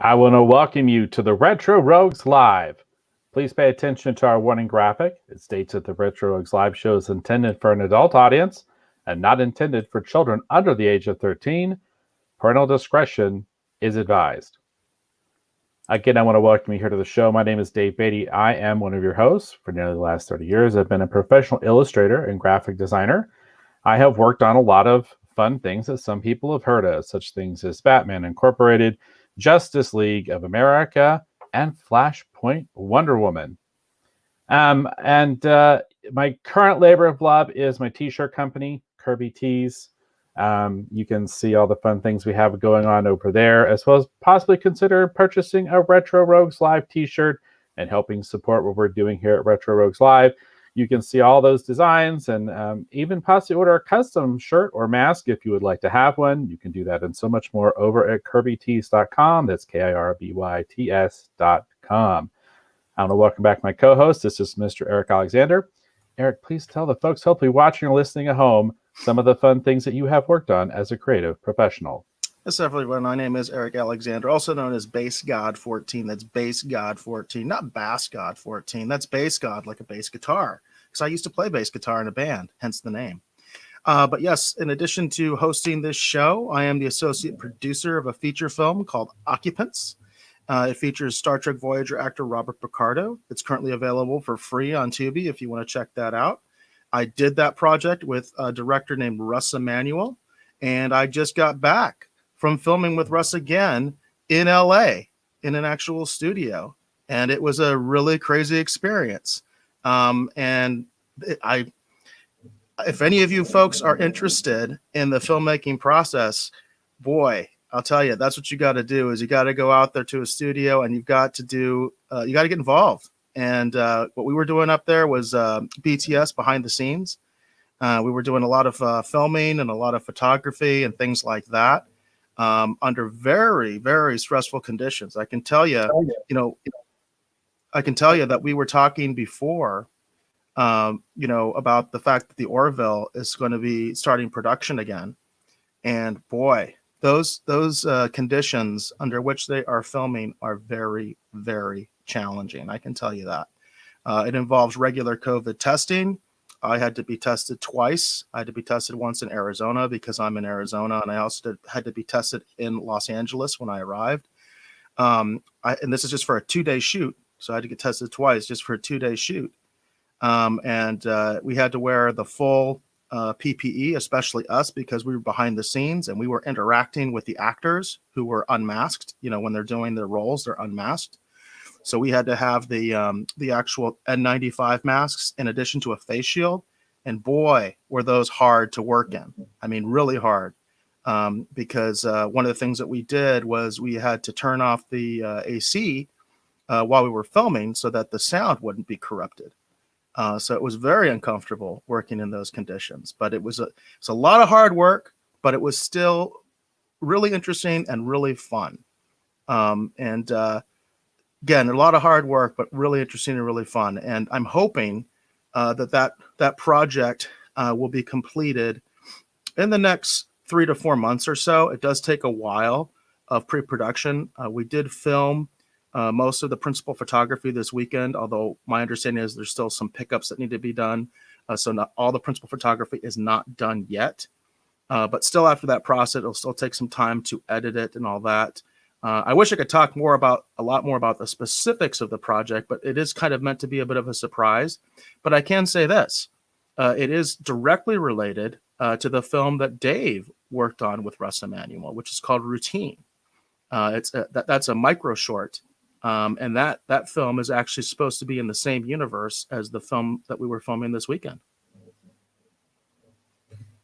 I want to welcome you to the Retro Rogues Live. Please pay attention to our warning graphic. It states that the Retro Rogues Live show is intended for an adult audience and not intended for children under the age of 13. Parental discretion is advised. Again, I want to welcome you here to the show. My name is Dave Beatty. I am one of your hosts. For nearly the last 30 years, I've been a professional illustrator and graphic designer. I have worked on a lot of fun things that some people have heard of, such things as Batman Incorporated, Justice League of America, and Flashpoint Wonder Woman. My current labor of love is my t-shirt company, Kirby Tees. You can see all the fun things we have going on over there, as well as possibly consider purchasing a Retro Rogues Live t-shirt and helping support what we're doing here at Retro Rogues Live. You can see all those designs and even possibly order a custom shirt or mask if you would like to have one. You can do that and so much more over at kirbytees.com. That's KIRBYTS.com. I want to welcome back my co-host. This is Mr. Eric Alexander. Eric, please tell the folks hopefully watching or listening at home some of the fun things that you have worked on as a creative professional. Yes, everyone. My name is Eric Alexander, also known as Bass God 14. That's Bass God 14, not Bass God 14. That's Bass God, like a bass guitar, because I used to play bass guitar in a band, hence the name. But yes, in addition to hosting this show, I am the associate producer of a feature film called Occupants. It features Star Trek Voyager actor Robert Picardo. It's currently available for free on Tubi if you want to check that out. I did that project with a director named Russ Emanuel, and I just got back from filming with Russ again in LA in an actual studio. And it was a really crazy experience. If any of you folks are interested in the filmmaking process, boy, I'll tell you, that's what you got to do is you got to go out there to a studio and you got to get involved. And what we were doing up there was BTS behind the scenes. We were doing a lot of filming and a lot of photography and things like that. Under very, very stressful conditions. I can tell you, that we were talking before, about the fact that the Orville is going to be starting production again. And boy, those conditions under which they are filming are very, very challenging. I can tell you that. It involves regular COVID testing. I had to be tested twice. I had to be tested once in Arizona because I'm in Arizona, and I also had to be tested in Los Angeles when I arrived. And this is just for a 2-day shoot, so I had to get tested twice just for a 2-day shoot. We had to wear the full PPE, especially us, because we were behind the scenes and we were interacting with the actors who were unmasked. When they're doing their roles, they're unmasked. So we had to have the actual N95 masks in addition to a face shield. And boy, were those hard to work in. I mean, really hard. Because one of the things that we did was we had to turn off the AC while we were filming so that the sound wouldn't be corrupted. So it was very uncomfortable working in those conditions. But it's a lot of hard work, but it was still really interesting and really fun. Again, a lot of hard work, but really interesting and really fun. And I'm hoping that project will be completed in the next 3 to 4 months or so. It does take a while of pre-production. We did film most of the principal photography this weekend, although my understanding is there's still some pickups that need to be done. So not all the principal photography is not done yet. But still after that process, it'll still take some time to edit it and all that. I wish I could talk a lot more about the specifics of the project, but it is kind of meant to be a bit of a surprise. But I can say this, it is directly related to the film that Dave worked on with Russ Emanuel, which is called Routine. That's a micro short, and that film is actually supposed to be in the same universe as the film that we were filming this weekend.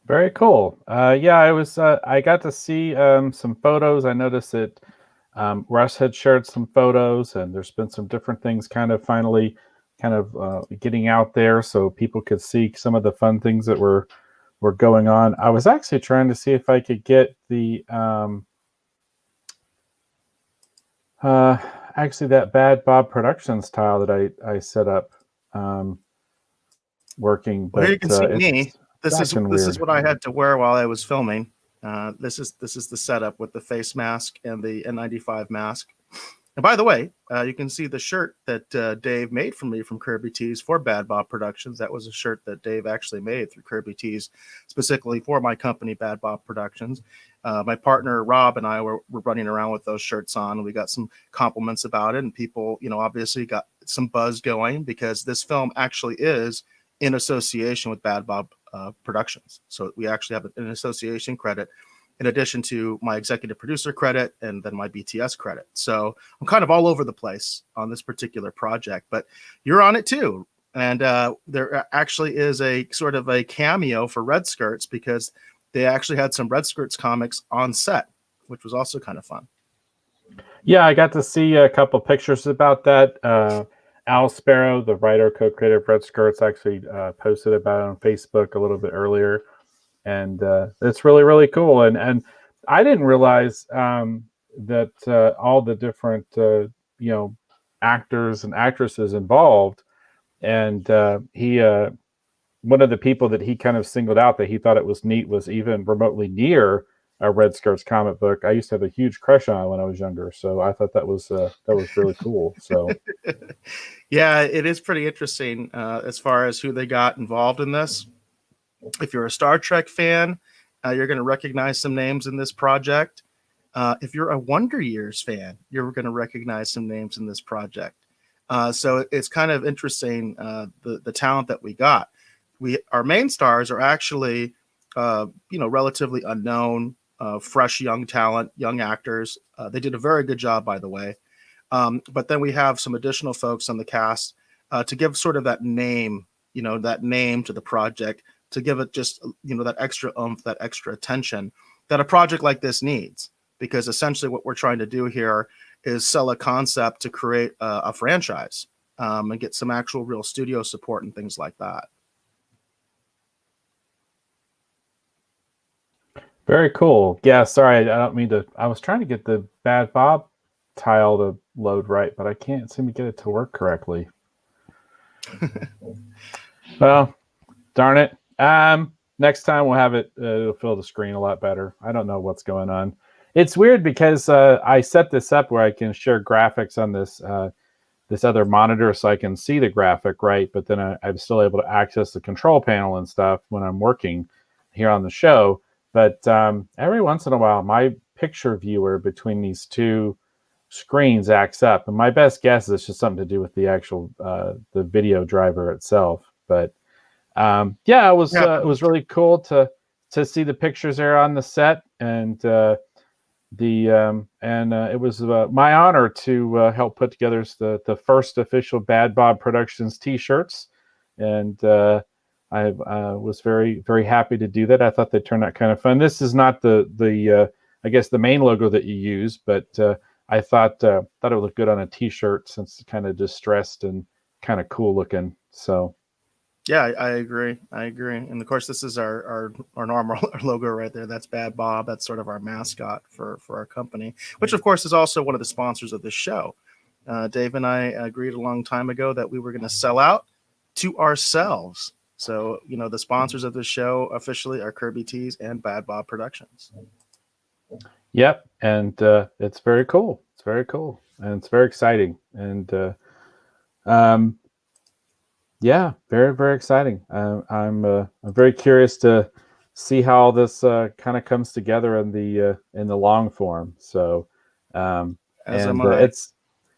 Very cool. I got to see some photos. I noticed that Russ had shared some photos, and there's been some different things finally getting out there so people could see some of the fun things that were going on. I was actually trying to see if I could get the that Bad Bob Productions tile that I set up working. But here you can see me. This is what I had to wear while I was filming. This is the setup with the face mask and the N95 mask. And by the way, you can see the shirt that Dave made for me from Kirby Tees for Bad Bob Productions. That was a shirt that Dave actually made through Kirby Tees, specifically for my company, Bad Bob Productions. My partner Rob and I were running around with those shirts on, and we got some compliments about it, and people, obviously got some buzz going because this film actually is in association with Bad Bob Productions. So we actually have an association credit in addition to my executive producer credit and then my BTS credit. So I'm kind of all over the place on this particular project, but you're on it too. And there actually is a sort of a cameo for Red Skirts because they actually had some Red Skirts comics on set, which was also kind of fun. Yeah, I got to see a couple pictures about that. Al Sparrow, the writer, co-creator of Red Skirts, actually posted about it on Facebook a little bit earlier. And it's really, really cool. And I didn't realize that all the different, actors and actresses involved. And he, one of the people that he kind of singled out that he thought it was neat was even remotely near a Red Skirts comic book I used to have a huge crush on when I was younger. So I thought that was really cool. So yeah, it is pretty interesting as far as who they got involved in this. If you're a Star Trek fan, you're going to recognize some names in this project. If you're a Wonder Years fan, you're going to recognize some names in this project. So it's kind of interesting, the talent that we got. Our main stars are actually, relatively unknown, fresh young talent, young actors. They did a very good job, by the way. But then we have some additional folks on the cast to give sort of that name to the project, to give it just, that extra oomph, that extra attention that a project like this needs. Because essentially what we're trying to do here is sell a concept to create a franchise and get some actual real studio support and things like that. very cool. Yeah, sorry, I don't mean to. I was trying to get the Bad Bob tile to load right, but I can't seem to get it to work correctly. Well, darn it. Next time we'll have it. It'll fill the screen a lot better. I don't know what's going on. It's weird because I set this up where I can share graphics on this other monitor so I can see the graphic, right? But then I'm still able to access the control panel and stuff when I'm working here on the show. But every once in a while, my picture viewer between these two screens acts up, and my best guess is it's just something to do with the actual the video driver itself. But yeah, it was really cool to see the pictures there on the set, and it was my honor to help put together the first official Bad Bob Productions T-shirts, and I was very, very happy to do that. I thought they turned out kind of fun. This is not the I guess the main logo that you use, but I thought it would look good on a T-shirt since it's kind of distressed and kind of cool looking. So. Yeah, I agree. And of course, this is our normal logo right there. That's Bad Bob. That's sort of our mascot for our company, which of course is also one of the sponsors of this show. Dave and I agreed a long time ago that we were going to sell out to ourselves. So, the sponsors of this show officially are Kirby Tees and Bad Bob Productions. Yep. And it's very cool. It's very cool. And it's very exciting. And yeah, very, very exciting. I'm very curious to see how this kind of comes together in the long form. So,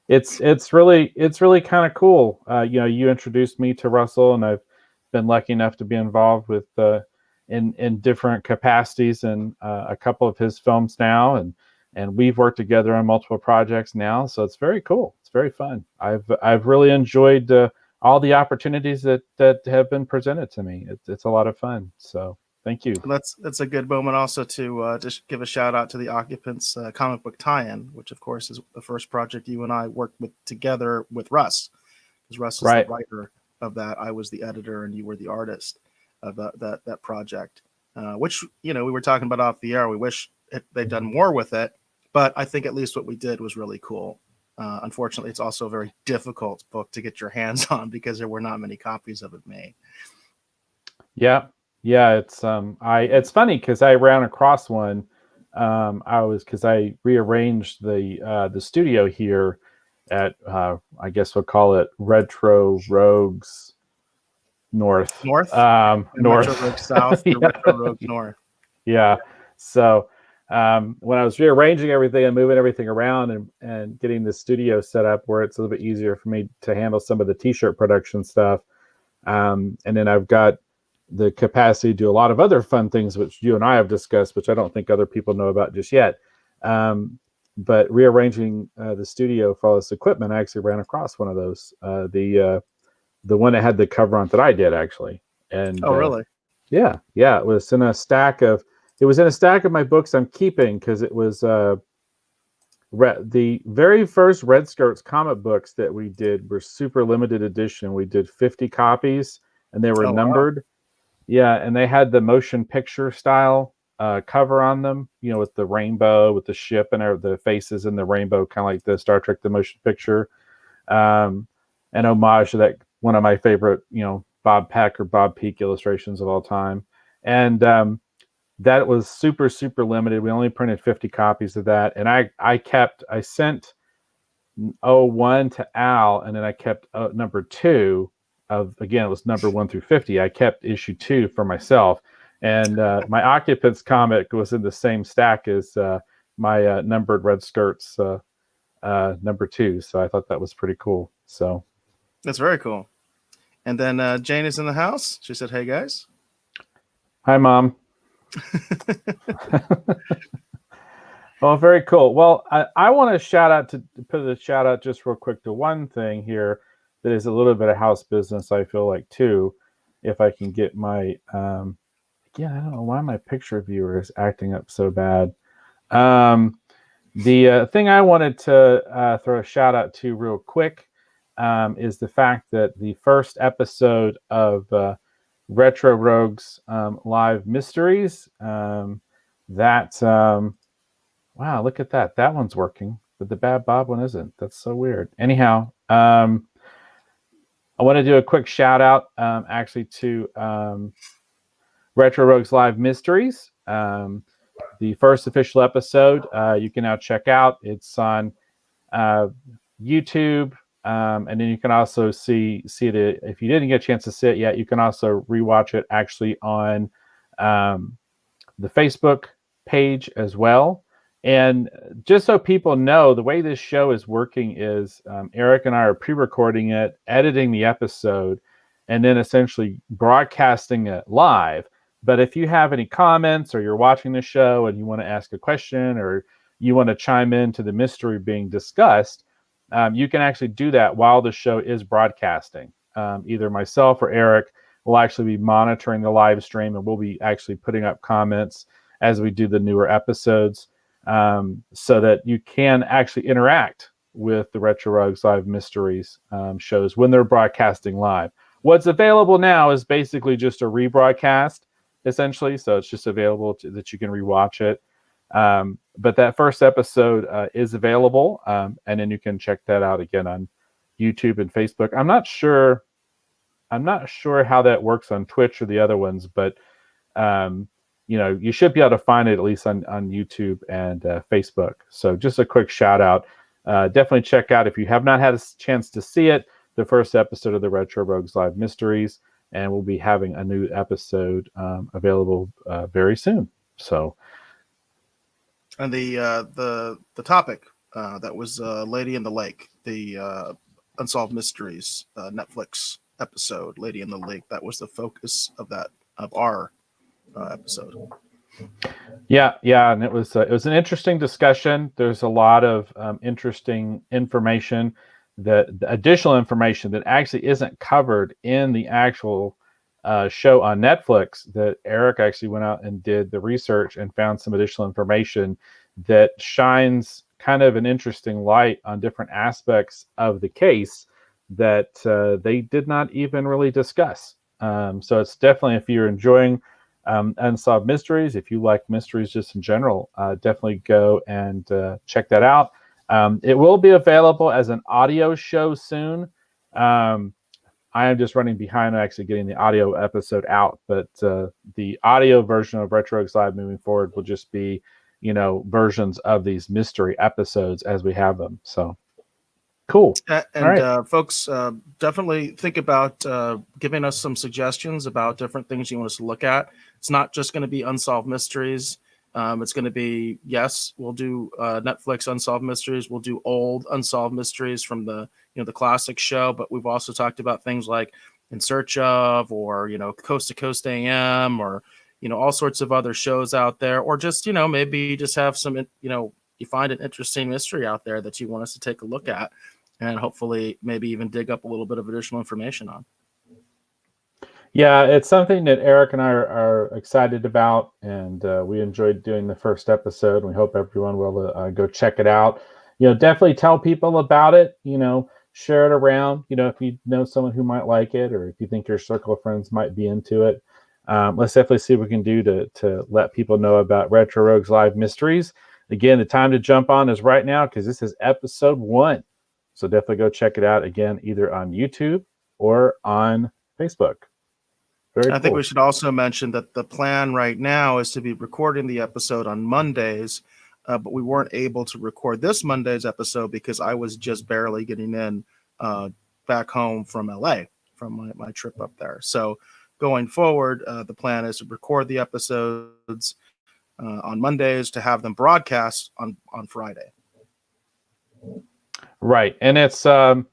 it's really kind of cool. You introduced me to Russell, and I've been lucky enough to be involved with in different capacities in a couple of his films now, and we've worked together on multiple projects now. So it's very cool. It's very fun. I've really enjoyed all the opportunities that have been presented to me. It's a lot of fun. So thank you. That's a good moment also to just give a shout out to the Occupants comic book tie-in, which of course is the first project you and I worked with together with Russ, because Russ is the writer of that. I was the editor and you were the artist of that project, which we were talking about off the air. We wish they'd done more with it, but I think at least what we did was really cool. Unfortunately, it's also a very difficult book to get your hands on because there were not many copies of it made. Yeah, it's it's funny because I ran across one. Because I rearranged the studio here, at I guess we'll call it Retro Rogues North. North and Retro North. Rogue South to Yeah. Retro Rogue North. Yeah. So when I was rearranging everything and moving everything around and getting the studio set up where it's a little bit easier for me to handle some of the t-shirt production stuff. And then I've got the capacity to do a lot of other fun things, which you and I have discussed, which I don't think other people know about just yet. But rearranging the studio for all this equipment, I actually ran across one of those, the one that had the cover on that I did actually. And Oh, really? yeah, it was in a stack of my books I'm keeping because it was the very first Red Skirts comic books that we did were super limited edition. We did 50 copies and they were Oh, wow. numbered. Yeah, and they had the motion picture style cover on them, with the rainbow, with the ship and the faces in the rainbow, kind of like the Star Trek the motion picture. An homage to that one of my favorite, Bob Peck or Bob Peak illustrations of all time. And that was super, super limited. We only printed 50 copies of that. And I sent 01 to Al, and then I kept number 2 again, it was number 1 through 50. I kept issue 2 for myself. And my Occupants comic was in the same stack as my numbered Red Skirts number 2. So I thought that was pretty cool. So That's very cool. And then Jane is in the house. She said, "Hey guys." Hi, Mom. Well, very cool. Well, I want to put a shout out just real quick to one thing here that is a little bit of house business, I feel like, too. If I can get my, I don't know why my picture viewer is acting up so bad. The thing I wanted to throw a shout out to real quick is the fact that the first episode of Retro Rogues Live Mysteries, wow, look at that. That one's working, but the Bad Bob one isn't. That's so weird. Anyhow, I want to do a quick shout out actually to Retro Rogues Live Mysteries. The first official episode you can now check out. It's on YouTube, and then you can also see it. If you didn't get a chance to see it yet, you can also rewatch it actually on the Facebook page as well. And just so people know, the way this show is working is Eric and I are pre-recording it, editing the episode, and then essentially broadcasting it live. But if you have any comments or you're watching the show and you want to ask a question or you want to chime in to the mystery being discussed, you can actually do that while the show is broadcasting. Either myself or Eric will actually be monitoring the live stream, and we'll be actually putting up comments as we do the newer episodes, so that you can actually interact with the Retro Rogues Live Mysteries shows when they're broadcasting live. What's available now is basically just a rebroadcast, essentially, so it's just available that you can rewatch it. But that first episode is available, and then you can check that out again on YouTube and Facebook. I'm not sure how that works on Twitch or the other ones, but you should be able to find it at least on YouTube and Facebook. So just a quick shout out. Definitely check out, if you have not had a chance to see it, the first episode of the Retro Rogues Live Mysteries, and we'll be having a new episode available very soon. So, and the topic that was Lady in the Lake, the Unsolved Mysteries Netflix episode, Lady in the Lake. That was the focus of our episode. Yeah, and it was an interesting discussion. There's a lot of interesting information, additional information that actually isn't covered in the actual show on Netflix, that Eric actually went out and did the research and found some additional information that shines kind of an interesting light on different aspects of the case that they did not even really discuss. So it's definitely, if you're enjoying Unsolved Mysteries, if you like mysteries just in general, definitely go and check that out. It will be available as an audio show soon. I am just running behind on actually getting the audio episode out, but the audio version of Retro Rogues Live moving forward will just be, versions of these mystery episodes as we have them. So, Cool. All And right. folks, definitely think about giving us some suggestions about different things you want us to look at. It's not just going to be unsolved mysteries. It's going to be, yes, we'll do Netflix unsolved mysteries. We'll do old unsolved mysteries from the classic show. But we've also talked about things like In Search of, or Coast to Coast AM, or all sorts of other shows out there, or just maybe just have some you find an interesting mystery out there that you want us to take a look at, and hopefully maybe even dig up a little bit of additional information on. Yeah, it's something that Eric and I are excited about, and we enjoyed doing the first episode. We hope everyone will go check it out. Definitely tell people about it. Share it around. If you know someone who might like it, or if you think your circle of friends might be into it, let's definitely see what we can do to let people know about Retro Rogues Live Mysteries. Again, the time to jump on is right now, because this is episode 1. So definitely go check it out again, either on YouTube or on Facebook. Very I think cool. we should also mention that the plan right now is to be recording the episode on Mondays, but we weren't able to record this Monday's episode because I was just barely getting in back home from LA from my trip up there. So going forward, the plan is to record the episodes on Mondays, to have them broadcast on Friday. Right. And it's yeah,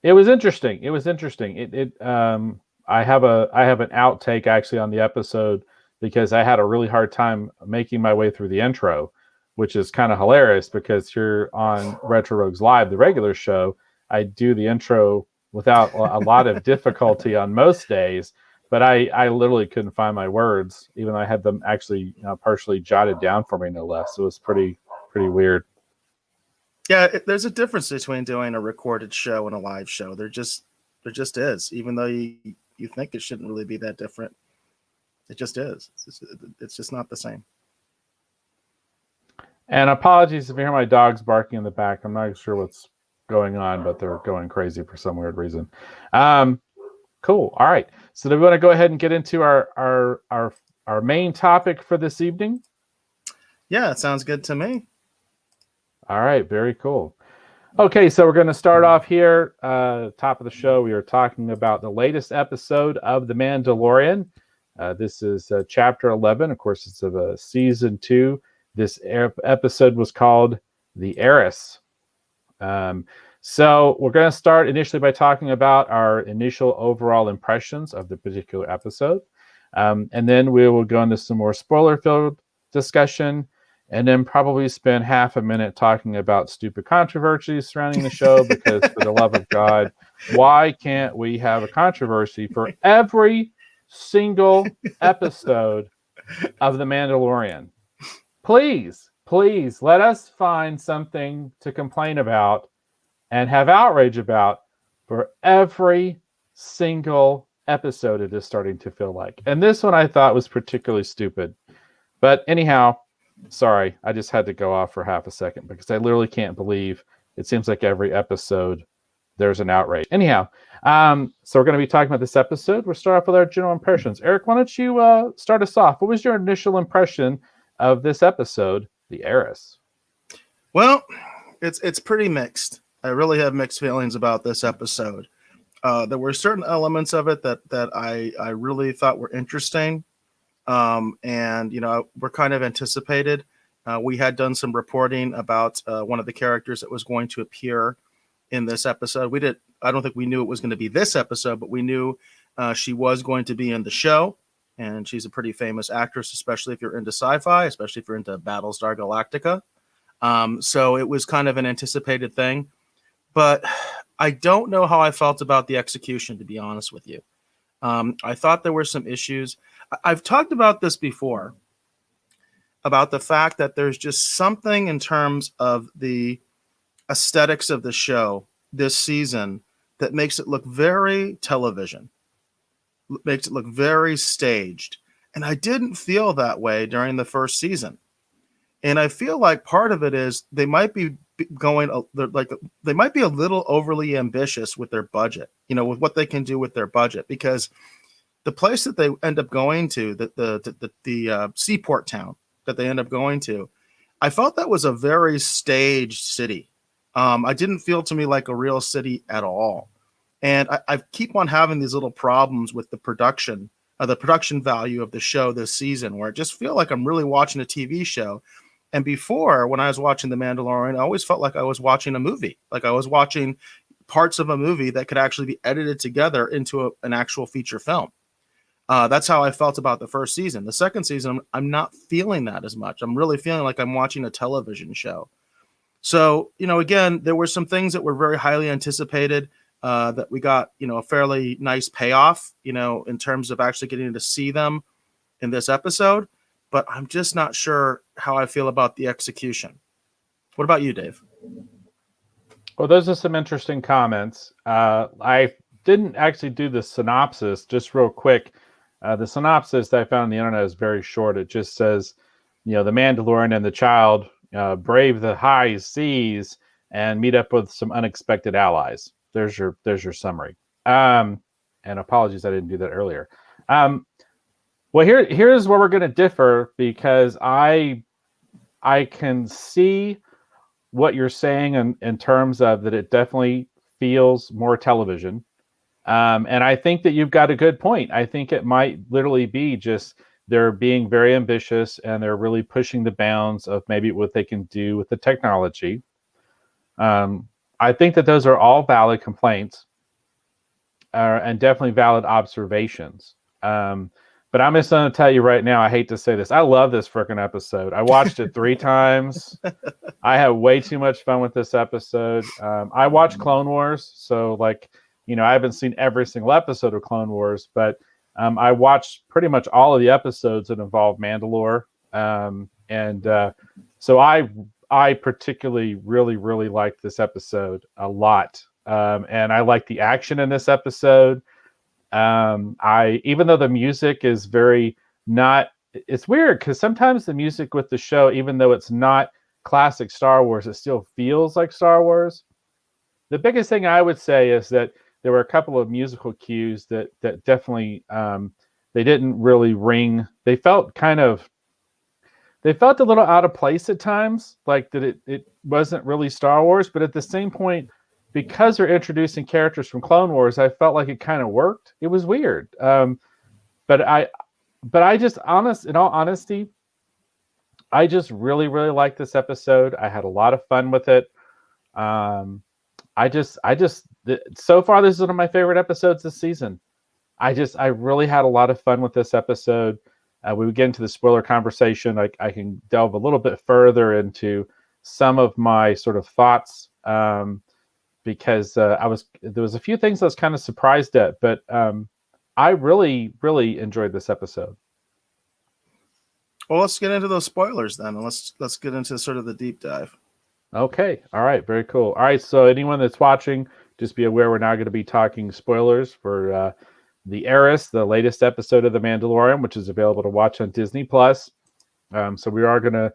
it was interesting. It was interesting. I have an outtake actually on the episode, because I had a really hard time making my way through the intro, which is kind of hilarious, because you're on Retro Rogues Live, the regular show. I do the intro without a lot of difficulty on most days, but I literally couldn't find my words, even though I had them actually partially jotted down for me, no less. It was pretty weird. Yeah, there's a difference between doing a recorded show and a live show. There just is, even though you think it shouldn't really be that different. It just is. It's just not the same. And apologies if you hear my dogs barking in the back. I'm not sure what's going on, but they're going crazy for some weird reason. Cool. All right. So do we want to go ahead and get into our main topic for this evening? Yeah, it sounds good to me. All right. Very cool. Okay, so we're going to start off here. Top of the show, we are talking about the latest episode of The Mandalorian. This is chapter 11. Of course, it's of season 2. This episode was called The Heiress. So we're going to start initially by talking about our initial overall impressions of the particular episode. And then we will go into some more spoiler-filled discussion, and then probably spend half a minute talking about stupid controversies surrounding the show, because for the love of God, why can't we have a controversy for every single episode of The Mandalorian? Please let us find something to complain about and have outrage about for every single episode. It is starting to feel like. And this one I thought was particularly stupid. But anyhow, sorry, I just had to go off for half a second, because I literally can't believe it seems like every episode there's an outrage. Anyhow, so we're going to be talking about this episode. We'll start off with our general impressions. Eric, why don't you start us off? What was your initial impression of this episode, The Heiress? Well, it's pretty mixed. I really have mixed feelings about this episode. There were certain elements of it that I really thought were interesting. And we're kind of anticipated. We had done some reporting about one of the characters that was going to appear in this episode. I don't think we knew it was going to be this episode, but we knew she was going to be in the show, and she's a pretty famous actress, especially if you're into sci-fi, especially if you're into Battlestar Galactica. So it was kind of an anticipated thing, but I don't know how I felt about the execution, to be honest with you. I thought there were some issues. I've talked about this before, about the fact that there's just something in terms of the aesthetics of the show this season that makes it look very television, makes it look very staged. And I didn't feel that way during the first season. And I feel like part of it is they might be they might be a little overly ambitious with their budget, with what they can do with their budget, because the place that they end up going to, the seaport town that they end up going to, I felt that was a very staged city. I didn't feel to me like a real city at all. And I keep on having these little problems with the production value of the show this season, where I just feel like I'm really watching a TV show. And before, when I was watching The Mandalorian, I always felt like I was watching a movie, like I was watching parts of a movie that could actually be edited together into an actual feature film. That's how I felt about the first season. The second season, I'm not feeling that as much. I'm really feeling like I'm watching a television show. So, again, there were some things that were very highly anticipated that we got, a fairly nice payoff, in terms of actually getting to see them in this episode. But I'm just not sure how I feel about the execution. What about you, Dave? Well, those are some interesting comments. I didn't actually do the synopsis, just real quick. The synopsis that I found on the internet is very short. It just says, the Mandalorian and the child brave the high seas and meet up with some unexpected allies. There's your summary. And apologies, I didn't do that earlier. Well, here's where we're going to differ, because I can see what you're saying in terms of that it definitely feels more television. And I think that you've got a good point. I think it might literally be just they're being very ambitious and they're really pushing the bounds of maybe what they can do with the technology. I think that those are all valid complaints and definitely valid observations. But I'm just going to tell you right now, I hate to say this, I love this freaking episode. I watched it 3 times. I had way too much fun with this episode. I watched Clone Wars, so I haven't seen every single episode of Clone Wars, but I watched pretty much all of the episodes that involve Mandalore. So I particularly really, really liked this episode a lot. And I like the action in this episode. Even though the music is very not, it's weird because sometimes the music with the show, even though it's not classic Star Wars, it still feels like Star Wars. The biggest thing I would say is that there were a couple of musical cues that definitely they didn't really ring. They felt a little out of place at times, like that it wasn't really Star Wars, but at the same point, because they're introducing characters from Clone Wars, I felt like it kind of worked. It was weird. But I just in all honesty, I just really, really liked this episode. I had a lot of fun with it. So far, this is one of my favorite episodes this season. I really had a lot of fun with this episode. We would get into the spoiler conversation. I can delve a little bit further into some of my sort of thoughts, because there was a few things I was kind of surprised at, but I really, really enjoyed this episode. Well, let's get into those spoilers then, and let's get into sort of the deep dive. Okay. All right. Very cool. All right. So anyone that's watching, just be aware we're now going to be talking spoilers for the Heiress, the latest episode of The Mandalorian, which is available to watch on Disney Plus. So we are going to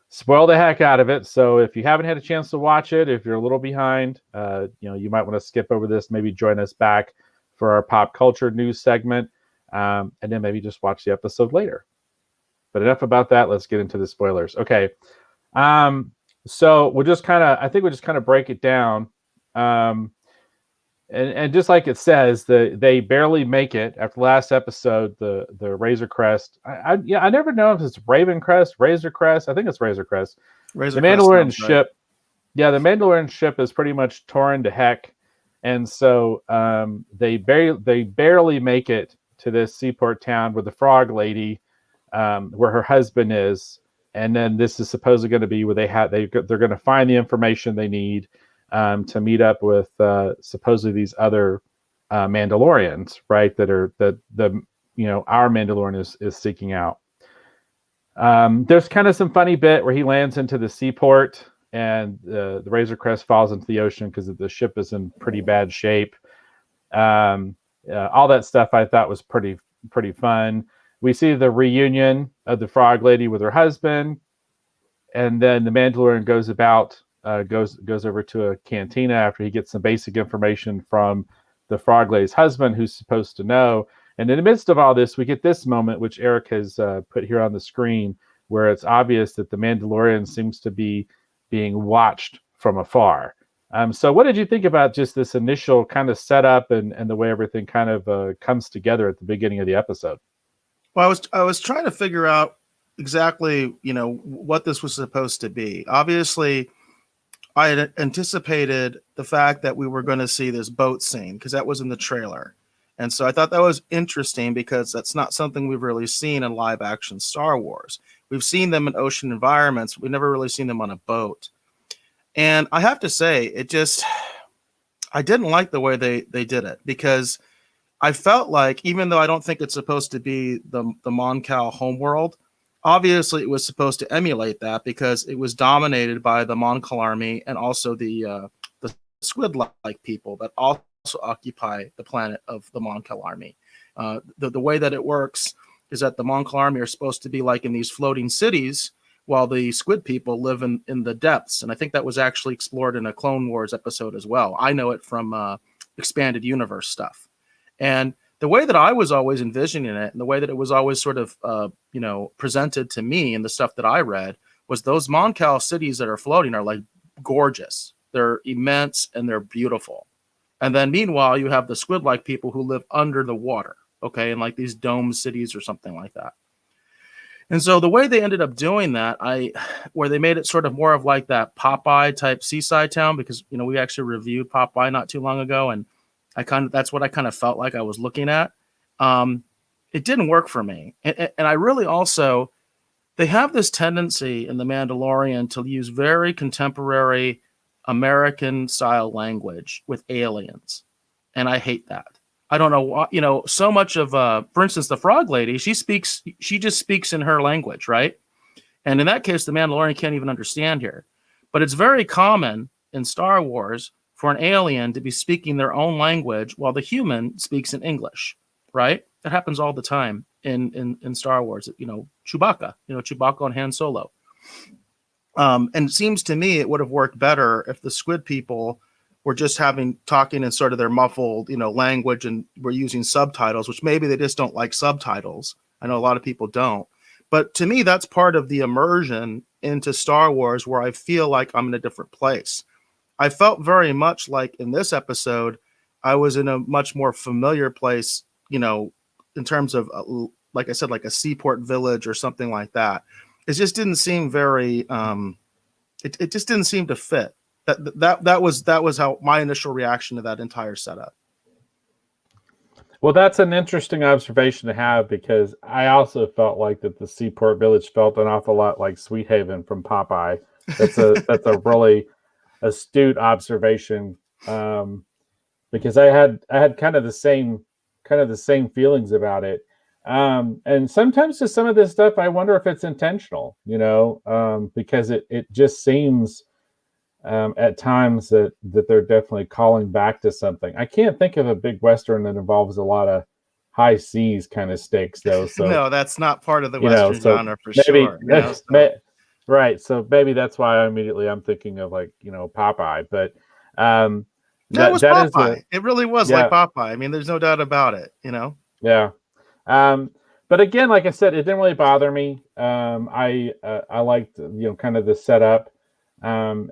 spoil the heck out of it. So if you haven't had a chance to watch it, if you're a little behind, you might want to skip over this, maybe join us back for our pop culture news segment, and then maybe just watch the episode later. But enough about that. Let's get into the spoilers. Okay. So we'll just kind of break it down. And just like it says, they barely make it after the last episode, the Razor Crest. I never know if it's Raven Crest, Razor Crest. I think it's Razor Crest. The Mandalorian ship. Right. Yeah, the Mandalorian ship is pretty much torn to heck. And so they barely make it to this seaport town with the frog lady, where her husband is. And then this is supposedly going to be where they're going to find the information they need to meet up with supposedly these other Mandalorians, right? That our Mandalorian is seeking out. There's kind of some funny bit where he lands into the seaport and the Razor Crest falls into the ocean because the ship is in pretty bad shape. All that stuff I thought was pretty fun. We see the reunion of the frog lady with her husband, and then the Mandalorian goes over to a cantina after he gets some basic information from the frog lady's husband, who's supposed to know. And in the midst of all this, we get this moment, which Eric has put here on the screen, where it's obvious that the Mandalorian seems to be being watched from afar. So what did you think about just this initial kind of setup and the way everything kind of comes together at the beginning of the episode? Well, I was trying to figure out exactly, what this was supposed to be. Obviously, I had anticipated the fact that we were going to see this boat scene because that was in the trailer. And so I thought that was interesting because that's not something we've really seen in live action Star Wars. We've seen them in ocean environments. We've never really seen them on a boat. And I have to say, I didn't like the way they did it because I felt like, even though I don't think it's supposed to be the Mon Cal homeworld, obviously it was supposed to emulate that because it was dominated by the Mon Cal army and also the squid-like people that also occupy the planet of the Mon Cal army. The way that it works is that the Mon Cal army are supposed to be like in these floating cities while the squid people live in the depths. And I think that was actually explored in a Clone Wars episode as well. I know it from expanded universe stuff. And the way that I was always envisioning it and the way that it was always sort of, presented to me and the stuff that I read was those Mon Cal cities that are floating are like gorgeous. They're immense and they're beautiful. And then meanwhile, you have the squid-like people who live under the water, okay, in like these dome cities or something like that. And so the way they ended up doing that, where they made it sort of more of like that Popeye type seaside town, because, we actually reviewed Popeye not too long ago. And that's what I kind of felt like I was looking at. It didn't work for me. And I really also, they have this tendency in The Mandalorian to use very contemporary American style language with aliens. And I hate that. I don't know why, so much of, for instance, the Frog Lady, she just speaks in her language, right? And in that case, the Mandalorian can't even understand her. But it's very common in Star Wars for an alien to be speaking their own language while the human speaks in English, right? That happens all the time in Star Wars. Chewbacca, Chewbacca and Han Solo. And it seems to me it would have worked better if the squid people were just talking in sort of their muffled, language, and we're using subtitles, which maybe they just don't like subtitles. I know a lot of people don't. But to me, that's part of the immersion into Star Wars where I feel like I'm in a different place. I felt very much like in this episode, I was in a much more familiar place, in terms of, like I said, like a seaport village or something like that. It just didn't seem very, it just didn't seem to fit. That was how my initial reaction to that entire setup. Well, that's an interesting observation to have because I also felt like that the seaport village felt an awful lot like Sweet Haven from Popeye. That's a really astute observation, because I had kind of the same feelings about it. And sometimes to some of this stuff, I wonder if it's intentional, because it just seems at times that they're definitely calling back to something. I can't think of a big Western that involves a lot of high seas kind of stakes, though. So no, that's not part of the Western genre for sure. Right. So maybe that's why I'm thinking of like, Popeye, but that was Popeye. It really was like Popeye. I mean, there's no doubt about it, Yeah. But again, like I said, it didn't really bother me. I liked, kind of the setup. And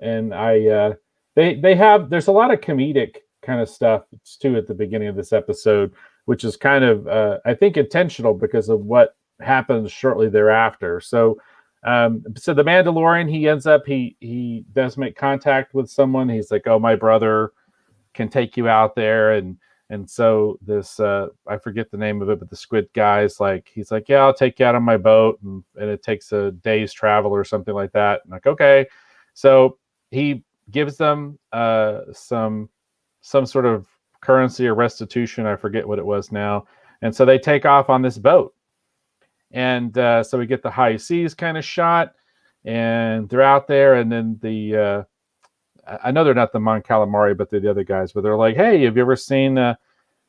there's a lot of comedic kind of stuff too at the beginning of this episode, which is kind of, I think, intentional because of what happens shortly thereafter. So the Mandalorian, he ends up, he does make contact with someone. He's like, oh, my brother can take you out there. And so this, I forget the name of it, but the squid guy's like, he's like, yeah, I'll take you out on my boat. And it takes a day's travel or something like that. I'm like, okay. So he gives them some sort of currency or restitution. I forget what it was now. And so they take off on this boat. And so we get the high seas kind of shot. And they're out there. And then I know they're not the Mon Calamari, but they're the other guys. But they're like, hey, have you ever seen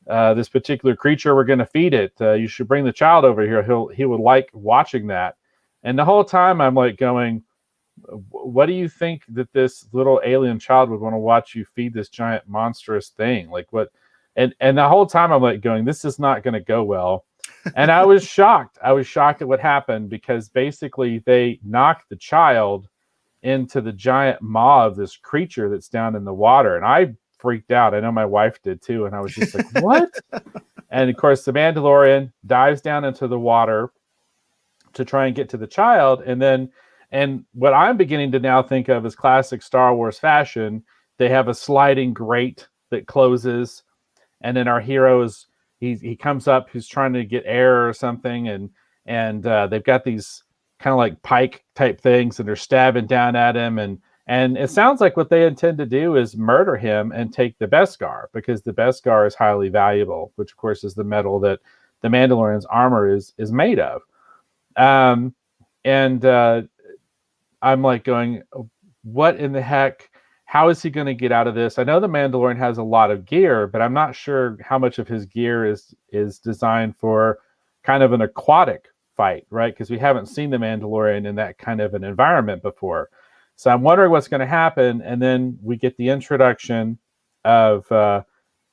this particular creature? We're going to feed it. You should bring the child over here. He would like watching that. And the whole time I'm like going, what do you think that this little alien child would want to watch you feed this giant monstrous thing? Like what? And the whole time I'm like going, this is not going to go well. And I was shocked. I was shocked at what happened because basically they knocked the child into the giant maw of this creature that's down in the water. And I freaked out. I know my wife did too. And I was just like, what? And of course, the Mandalorian dives down into the water to try and get to the child. And what I'm beginning to now think of as classic Star Wars fashion, they have a sliding grate that closes. And then our hero he comes up, he's trying to get air or something. And they've got these kind of like pike type things and they're stabbing down at him. And it sounds like what they intend to do is murder him and take the Beskar, because the Beskar is highly valuable, which of course is the metal that the Mandalorian's armor is made of. And I'm like going, what in the heck? How is he going to get out of this? I know the Mandalorian has a lot of gear, but I'm not sure how much of his gear is designed for kind of an aquatic fight, right? Because we haven't seen the Mandalorian in that kind of an environment before. So I'm wondering what's going to happen. And then we get the introduction of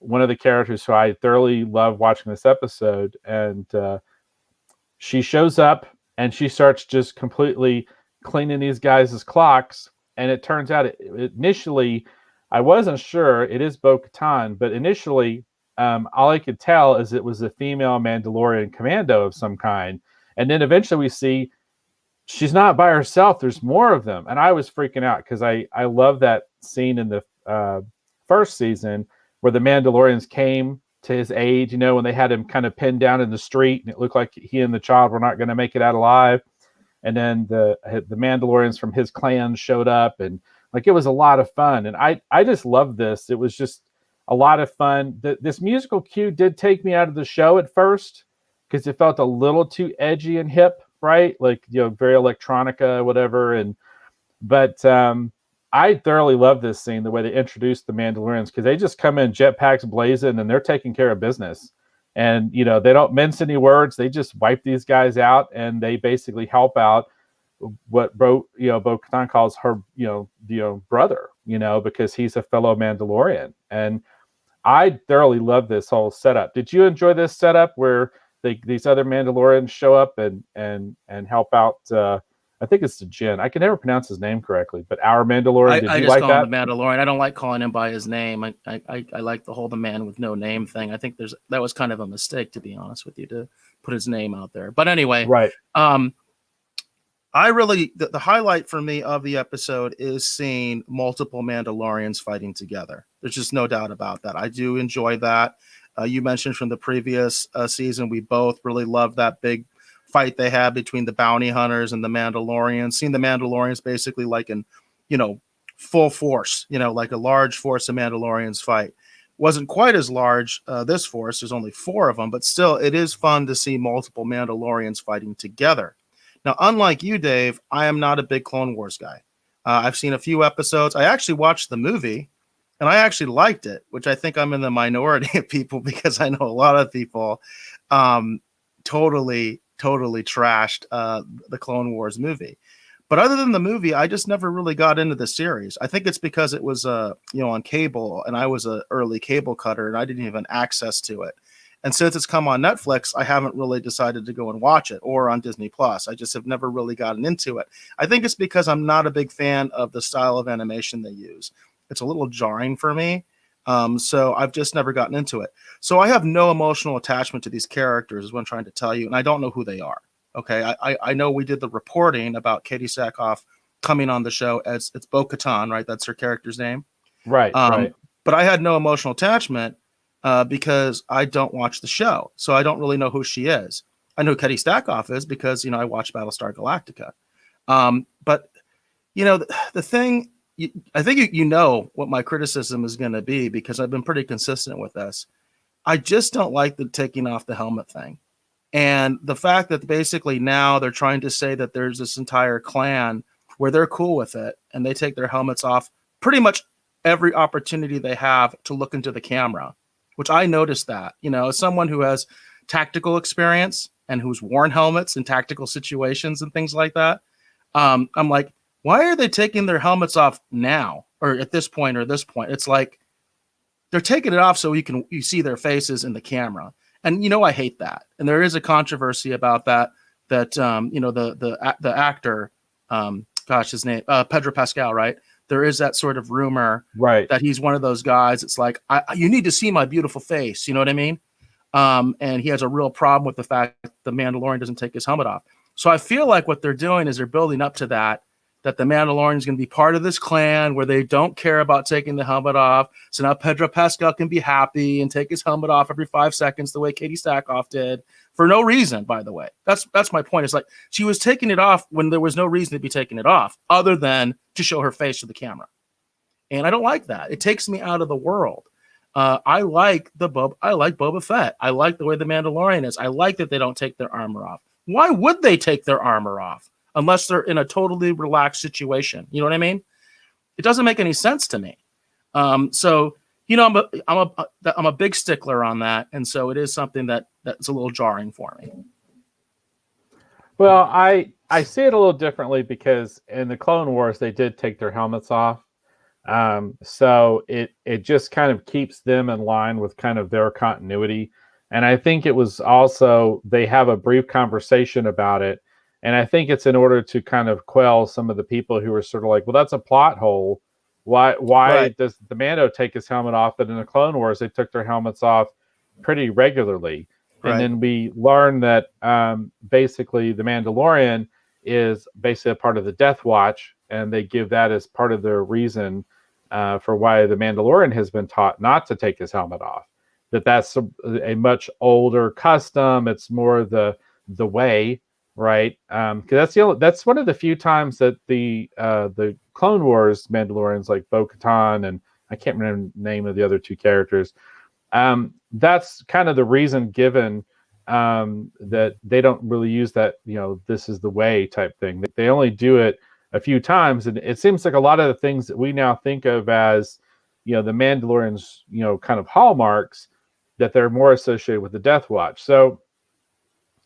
one of the characters who I thoroughly love watching this episode. And she shows up and she starts just completely cleaning these guys' clocks. And it turns out initially, I wasn't sure it is Bo-Katan, but initially all I could tell is it was a female Mandalorian commando of some kind. And then eventually we see she's not by herself. There's more of them. And I was freaking out because I love that scene in the first season where the Mandalorians came to his aid, when they had him kind of pinned down in the street and it looked like he and the child were not going to make it out alive. And then the Mandalorians from his clan showed up, and like it was a lot of fun. And I just loved this. It was just a lot of fun. This musical cue did take me out of the show at first because it felt a little too edgy and hip, right? Like, very electronica, whatever. But I thoroughly love this scene, the way they introduced the Mandalorians, because they just come in jetpacks blazing and they're taking care of business. And, they don't mince any words. They just wipe these guys out and they basically help out what Bo-Katan calls her, brother, because he's a fellow Mandalorian. And I thoroughly love this whole setup. Did you enjoy this setup where these other Mandalorians show up and help out? I think it's the Jin. I can never pronounce his name correctly, but our Mandalorian. I just call him the Mandalorian. I don't like calling him by his name. I like the whole the man with no name thing. I think that was kind of a mistake, to be honest with you, to put his name out there. But anyway, right. I really the highlight for me of the episode is seeing multiple Mandalorians fighting together. There's just no doubt about that. I do enjoy that. You mentioned from the previous season, we both really loved that big fight they had between the bounty hunters and the Mandalorians. Seeing the Mandalorians basically like in, full force, like a large force of Mandalorians fight. Wasn't quite as large, this force. There's only 4 of them, but still, it is fun to see multiple Mandalorians fighting together. Now, unlike you, Dave, I am not a big Clone Wars guy. I've seen a few episodes. I actually watched the movie, and I actually liked it, which I think I'm in the minority of people because I know a lot of people totally trashed the Clone Wars movie. But other than the movie, I just never really got into the series. I think it's because it was on cable, and I was an early cable cutter, and I didn't even have access to it. And since it's come on Netflix, I haven't really decided to go and watch it, or on Disney Plus. I just have never really gotten into it. I think it's because I'm not a big fan of the style of animation they use. It's a little jarring for me. So I've just never gotten into it. So I have no emotional attachment to these characters, is what I'm trying to tell you, and I don't know who they are. Okay, I know we did the reporting about Katie Sackhoff coming on the show as it's Bo-Katan, right? That's her character's name. Right, right. But I had no emotional attachment because I don't watch the show, so I don't really know who she is. I know who Katie Sackhoff is because I watch Battlestar Galactica. But the thing. I think you know what my criticism is going to be because I've been pretty consistent with this. I just don't like the taking off the helmet thing. And the fact that basically now they're trying to say that there's this entire clan where they're cool with it and they take their helmets off pretty much every opportunity they have to look into the camera, which I noticed that, as someone who has tactical experience and who's worn helmets in tactical situations and things like that. I'm like, why are they taking their helmets off now or at this point or this point? It's like they're taking it off so you see their faces in the camera. And I hate that. And there is a controversy about that. That the actor, his name, Pedro Pascal, right? There is that sort of rumor Right. that he's one of those guys. It's like, you need to see my beautiful face. You know what I mean? And he has a real problem with the fact that the Mandalorian doesn't take his helmet off. So I feel like what they're doing is they're building up to that the Mandalorian is going to be part of this clan where they don't care about taking the helmet off. So now Pedro Pascal can be happy and take his helmet off every 5 seconds the way Katie Sackhoff did for no reason, by the way. That's my point. It's like she was taking it off when there was no reason to be taking it off other than to show her face to the camera. And I don't like that. It takes me out of the world. I like Boba Fett. I like the way the Mandalorian is. I like that they don't take their armor off. Why would they take their armor off unless they're in a totally relaxed situation? You know what I mean? It doesn't make any sense to me. So I'm a big stickler on that, and so it is something that's a little jarring for me. Well, I see it a little differently because in the Clone Wars they did take their helmets off. So it just kind of keeps them in line with kind of their continuity. And I think it was also, they have a brief conversation about it. And I think it's in order to kind of quell some of the people who are sort of like, well, that's a plot hole. Why right. Does the Mando take his helmet off? But in the Clone Wars, they took their helmets off pretty regularly. Right. And then we learn that basically the Mandalorian is basically a part of the Death Watch. And they give that as part of their reason for why the Mandalorian has been taught not to take his helmet off. That's a much older custom. It's more the way, right? Because that's one of the few times that the Clone Wars Mandalorians like Bo-Katan and I can't remember the name of the other two characters. That's kind of the reason given that they don't really use that. This is the way type thing. They only do it a few times, and it seems like a lot of the things that we now think of as the Mandalorians kind of hallmarks, that they're more associated with the Death Watch. So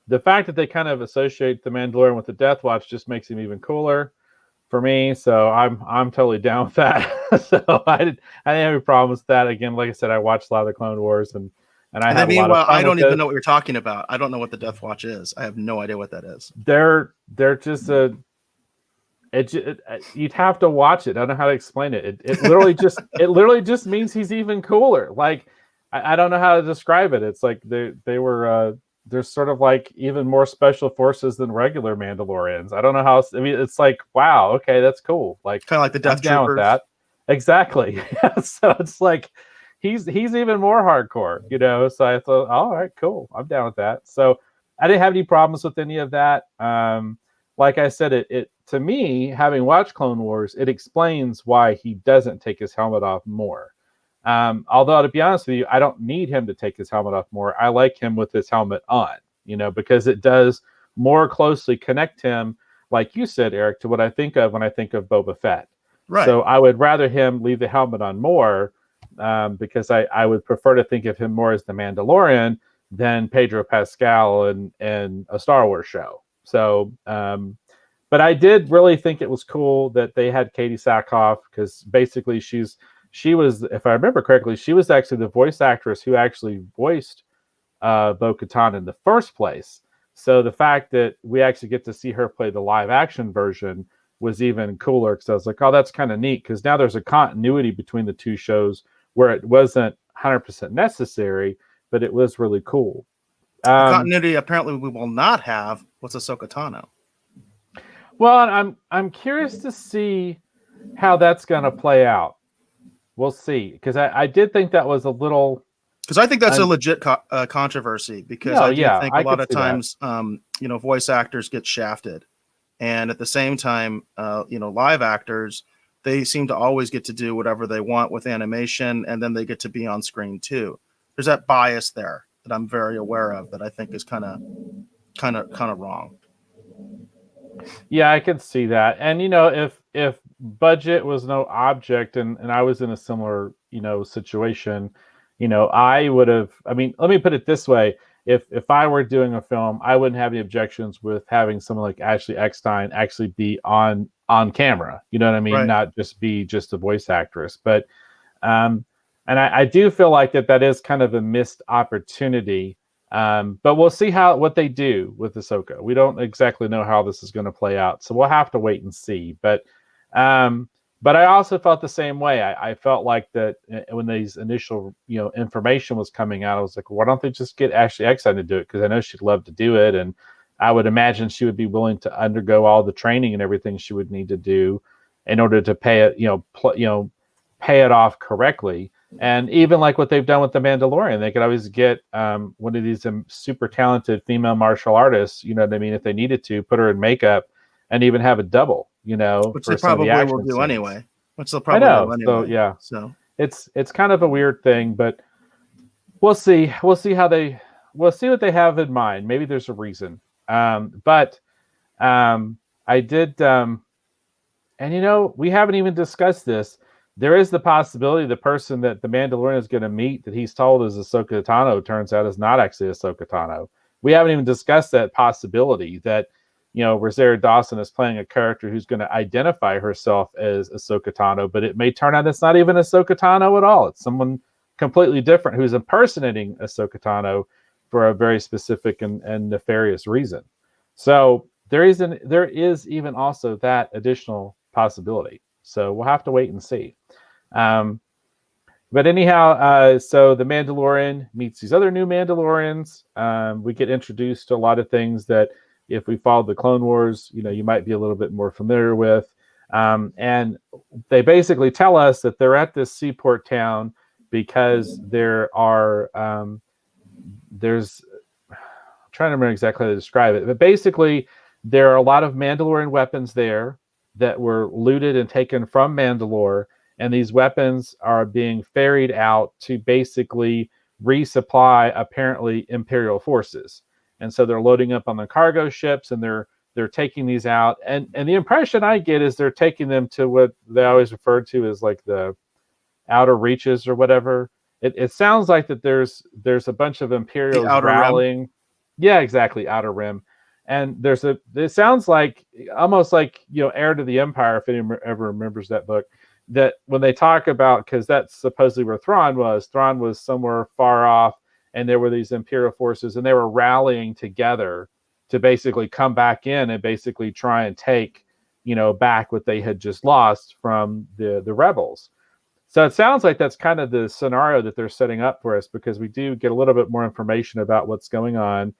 the fact that they kind of associate the Mandalorian with the Death Watch just makes him even cooler for me. So I'm totally down with that. So I didn't have any problems with that. Again, like I said, I watched a lot of the Clone Wars and I had a lot of fun. I don't even know what you're talking about. I don't know what the Death Watch is. I have no idea what that is. They're just you'd have to watch it. I don't know how to explain it. It literally just means he's even cooler. Like I don't know how to describe it. It's like they're sort of like even more special forces than regular Mandalorians. I don't know how. I mean, it's like wow, okay, that's cool. Like kind of like the Death Troopers. Down with that. Exactly. So it's like he's even more hardcore. So I thought, all right, cool. I'm down with that. So I didn't have any problems with any of that. Like I said, it to me, having watched Clone Wars, it explains why he doesn't take his helmet off more. Although, to be honest with you, I don't need him to take his helmet off more. I like him with his helmet on, because it does more closely connect him, like you said, Eric, to what I think of when I think of Boba Fett. Right. So I would rather him leave the helmet on more because I would prefer to think of him more as the Mandalorian than Pedro Pascal in a Star Wars show. So, but I did really think it was cool that they had Katie Sackhoff because basically she was, if I remember correctly, she was actually the voice actress who actually voiced Bo-Katan in the first place. So the fact that we actually get to see her play the live action version was even cooler because I was like, oh, that's kind of neat because now there's a continuity between the two shows where it wasn't 100% necessary, but it was really cool. Continuity apparently we will not have with Ahsoka Tano. Well, I'm curious to see how that's going to play out. We'll see, because I did think that was a little. Because I think that's a legit controversy. Because I think a lot of times, voice actors get shafted, and at the same time, live actors, they seem to always get to do whatever they want with animation, and then they get to be on screen too. There's that bias there that I'm very aware of that I think is kind of wrong. Yeah, I can see that. And if budget was no object and I was in a similar, situation, I would have, let me put it this way. If I were doing a film, I wouldn't have any objections with having someone like Ashley Eckstein actually be on camera. You know what I mean? Right. Not just be just a voice actress. But and I do feel like that is kind of a missed opportunity But we'll see what they do with Ahsoka. We don't exactly know how this is going to play out, so we'll have to wait and see. Um, but I also felt the same way. I felt like that when these initial information was coming out, I was like, why don't they just get Ashley Eckstein to do it? Because I know she'd love to do it, and I would imagine she would be willing to undergo all the training and everything she would need to do in order to pay it, pay it off correctly. And even like what they've done with the Mandalorian, they could always get one of these super talented female martial artists, you know what I mean, if they needed to, put her in makeup and even have a double, which for they some of the probably action will do scenes. anyway. Which they'll I probably know. do anyway. So yeah. So it's kind of a weird thing, but we'll see. We'll see what they have in mind. Maybe there's a reason. But I did and we haven't even discussed this. There is the possibility the person that the Mandalorian is going to meet that he's told is Ahsoka Tano turns out is not actually Ahsoka Tano. We haven't even discussed that possibility that, Rosario Dawson is playing a character who's going to identify herself as Ahsoka Tano, but it may turn out it's not even Ahsoka Tano at all. It's someone completely different who's impersonating Ahsoka Tano for a very specific and nefarious reason. So there is even also that additional possibility. So we'll have to wait and see. But anyhow, so the Mandalorian meets these other new Mandalorians. We get introduced to a lot of things that if we followed the Clone Wars, you might be a little bit more familiar with. And they basically tell us that they're at this seaport town because there's I'm trying to remember exactly how to describe it, but basically there are a lot of Mandalorian weapons there that were looted and taken from Mandalore, and these weapons are being ferried out to basically resupply apparently Imperial forces. And so they're loading up on the cargo ships and they're taking these out. And the impression I get is they're taking them to what they always refer to as like the outer reaches or whatever. It sounds like that there's a bunch of Imperials rallying. Rim. Yeah, exactly, outer rim. And it sounds like almost like Heir to the Empire, if anyone ever remembers that book, that when they talk about, because that's supposedly where Thrawn was somewhere far off, and there were these Imperial forces and they were rallying together to basically come back in and basically try and take back what they had just lost from the rebels. So it sounds like that's kind of the scenario that they're setting up for us, because we do get a little bit more information about what's going on.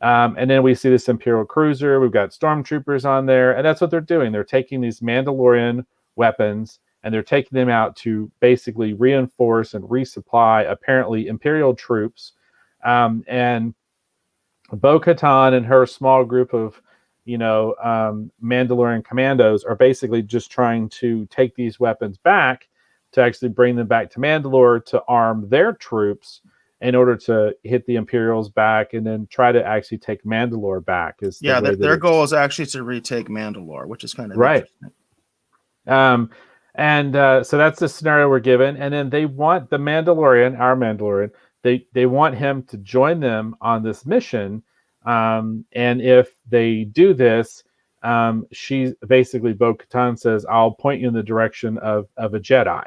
And then we see this Imperial cruiser. We've got stormtroopers on there, and that's what they're doing. They're taking these Mandalorian weapons and they're taking them out to basically reinforce and resupply apparently Imperial troops. And Bo-Katan and her small group of Mandalorian commandos are basically just trying to take these weapons back to actually bring them back to Mandalore to arm their troops in order to hit the Imperials back and then try to actually take Mandalore back. Their goal is actually to retake Mandalore, which is kind of right. Interesting. So that's the scenario we're given. And then they want the Mandalorian, our Mandalorian, they want him to join them on this mission. And if they do this, she basically, Bo-Katan says, I'll point you in the direction of a Jedi.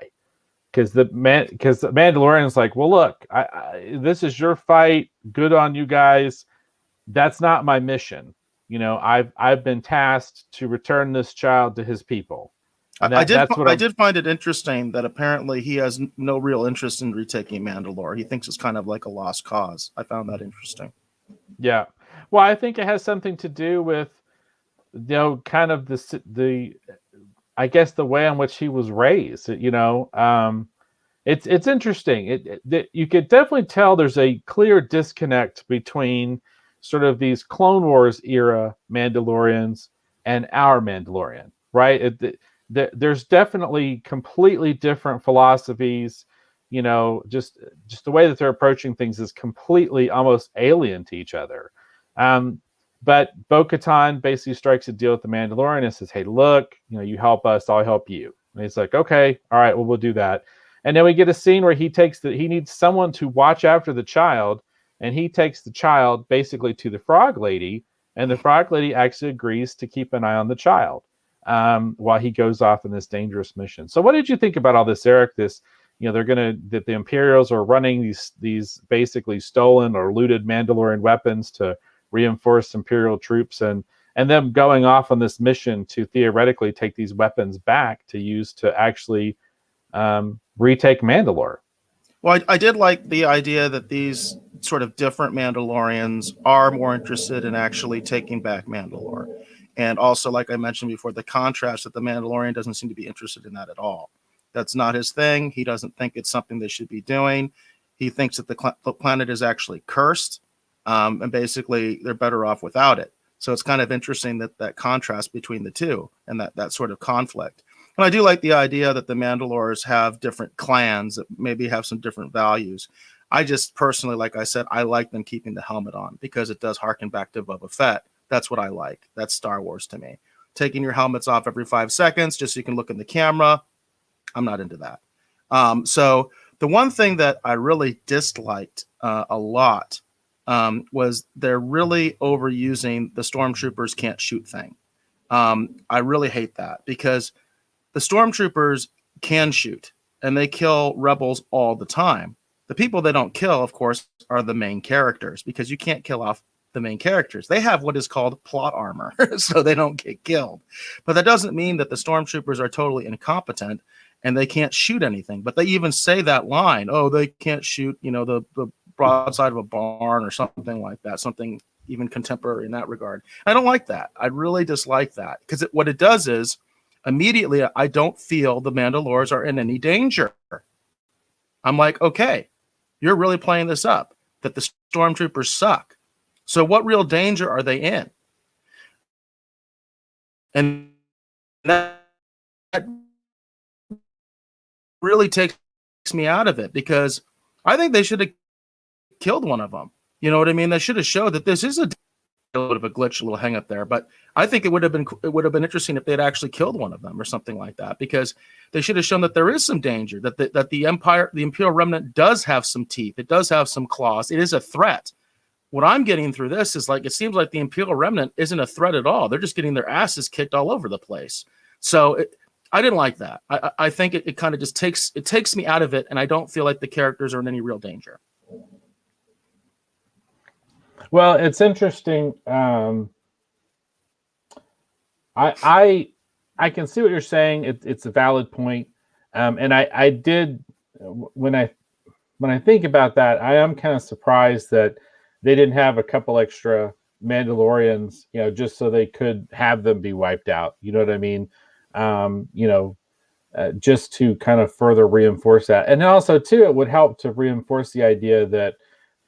Because the Mandalorian's like, well, look, this is your fight. Good on you guys. That's not my mission. I've been tasked to return this child to his people. I did find it interesting that apparently he has no real interest in retaking Mandalore. He thinks it's kind of like a lost cause. I found that interesting. Yeah. Well, I think it has something to do with, kind of the I guess the way in which he was raised. It's interesting. You could definitely tell there's a clear disconnect between sort of these Clone Wars era Mandalorians and our Mandalorian, right? There's definitely completely different philosophies. Just the way that they're approaching things is completely almost alien to each other. But Bo-Katan basically strikes a deal with the Mandalorian and says, hey, look, you help us, I'll help you. And he's like, okay, all right, well, we'll do that. And then we get a scene where he needs someone to watch after the child, and he takes the child basically to the Frog Lady, and the Frog Lady actually agrees to keep an eye on the child while he goes off in this dangerous mission. So what did you think about all this, Eric? This that the Imperials are running these basically stolen or looted Mandalorian weapons to reinforce Imperial troops, and them going off on this mission to theoretically take these weapons back to use to actually retake Mandalore. Well, I did like the idea that these sort of different Mandalorians are more interested in actually taking back Mandalore. And also, like I mentioned before, the contrast that the Mandalorian doesn't seem to be interested in that at all. That's not his thing. He doesn't think it's something they should be doing. He thinks that the planet is actually cursed, and basically they're better off without it. So it's kind of interesting that contrast between the two and that sort of conflict. And I do like the idea that the Mandalores have different clans that maybe have some different values. I just personally, like I said, I like them keeping the helmet on because it does harken back to Boba Fett. That's what I like. That's Star Wars to me. Taking your helmets off every 5 seconds just so you can look in the camera, I'm not into that. So the one thing that I really disliked a lot was they're really overusing the stormtroopers can't shoot thing. I really hate that because the stormtroopers can shoot and they kill rebels all the time. The people they don't kill, of course, are the main characters because you can't kill off the main characters. They have what is called plot armor, so they don't get killed. But that doesn't mean that the stormtroopers are totally incompetent and they can't shoot anything. But they even say that line, oh, they can't shoot, the broadside of a barn or something like that, something even contemporary in that regard. I don't like that. I really dislike that because what it does is immediately I don't feel the Mandalores are in any danger. I'm like, okay, you're really playing this up, that the stormtroopers suck. So what real danger are they in? And that really takes me out of it because I think they should have killed one of them. You know what I mean? They should have showed that this is a little bit of a glitch, a little hang up there. But I think it would have been interesting if they'd actually killed one of them or something like that, because they should have shown that there is some danger, that the Imperial Remnant does have some teeth, it does have some claws, it is a threat. What I'm getting through this is it seems like the Imperial Remnant isn't a threat at all. They're just getting their asses kicked all over the place. So I didn't like that. I think it kind of just takes me out of it, and I don't feel like the characters are in any real danger. Well, it's interesting. I can see what you're saying. It's a valid point, and I did when I think about that, I am kind of surprised that they didn't have a couple extra Mandalorians, just so they could have them be wiped out. You know what I mean? Just to kind of further reinforce that, and also too, it would help to reinforce the idea that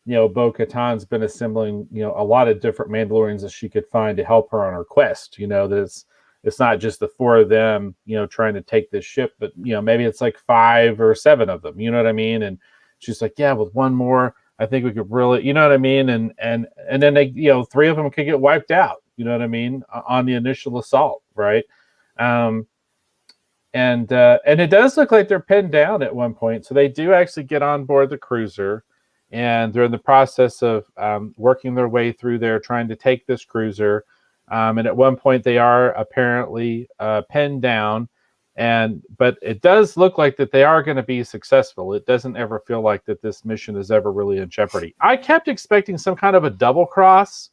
Bo-Katan's been assembling, a lot of different Mandalorians that she could find to help her on her quest. That it's not just the 4 of them, trying to take this ship, but maybe it's like 5 or 7 of them. You know what I mean? And she's like, yeah, with one more, I think we could really, you know what I mean? And then they, 3 of them could get wiped out. You know what I mean? On the initial assault, right? And it does look like they're pinned down at one point, so they do actually get on board the cruiser. And they're in the process of working their way through there, trying to take this cruiser. And at one point, they are apparently pinned down. But it does look like that they are going to be successful. It doesn't ever feel like that this mission is ever really in jeopardy. I kept expecting some kind of a double cross.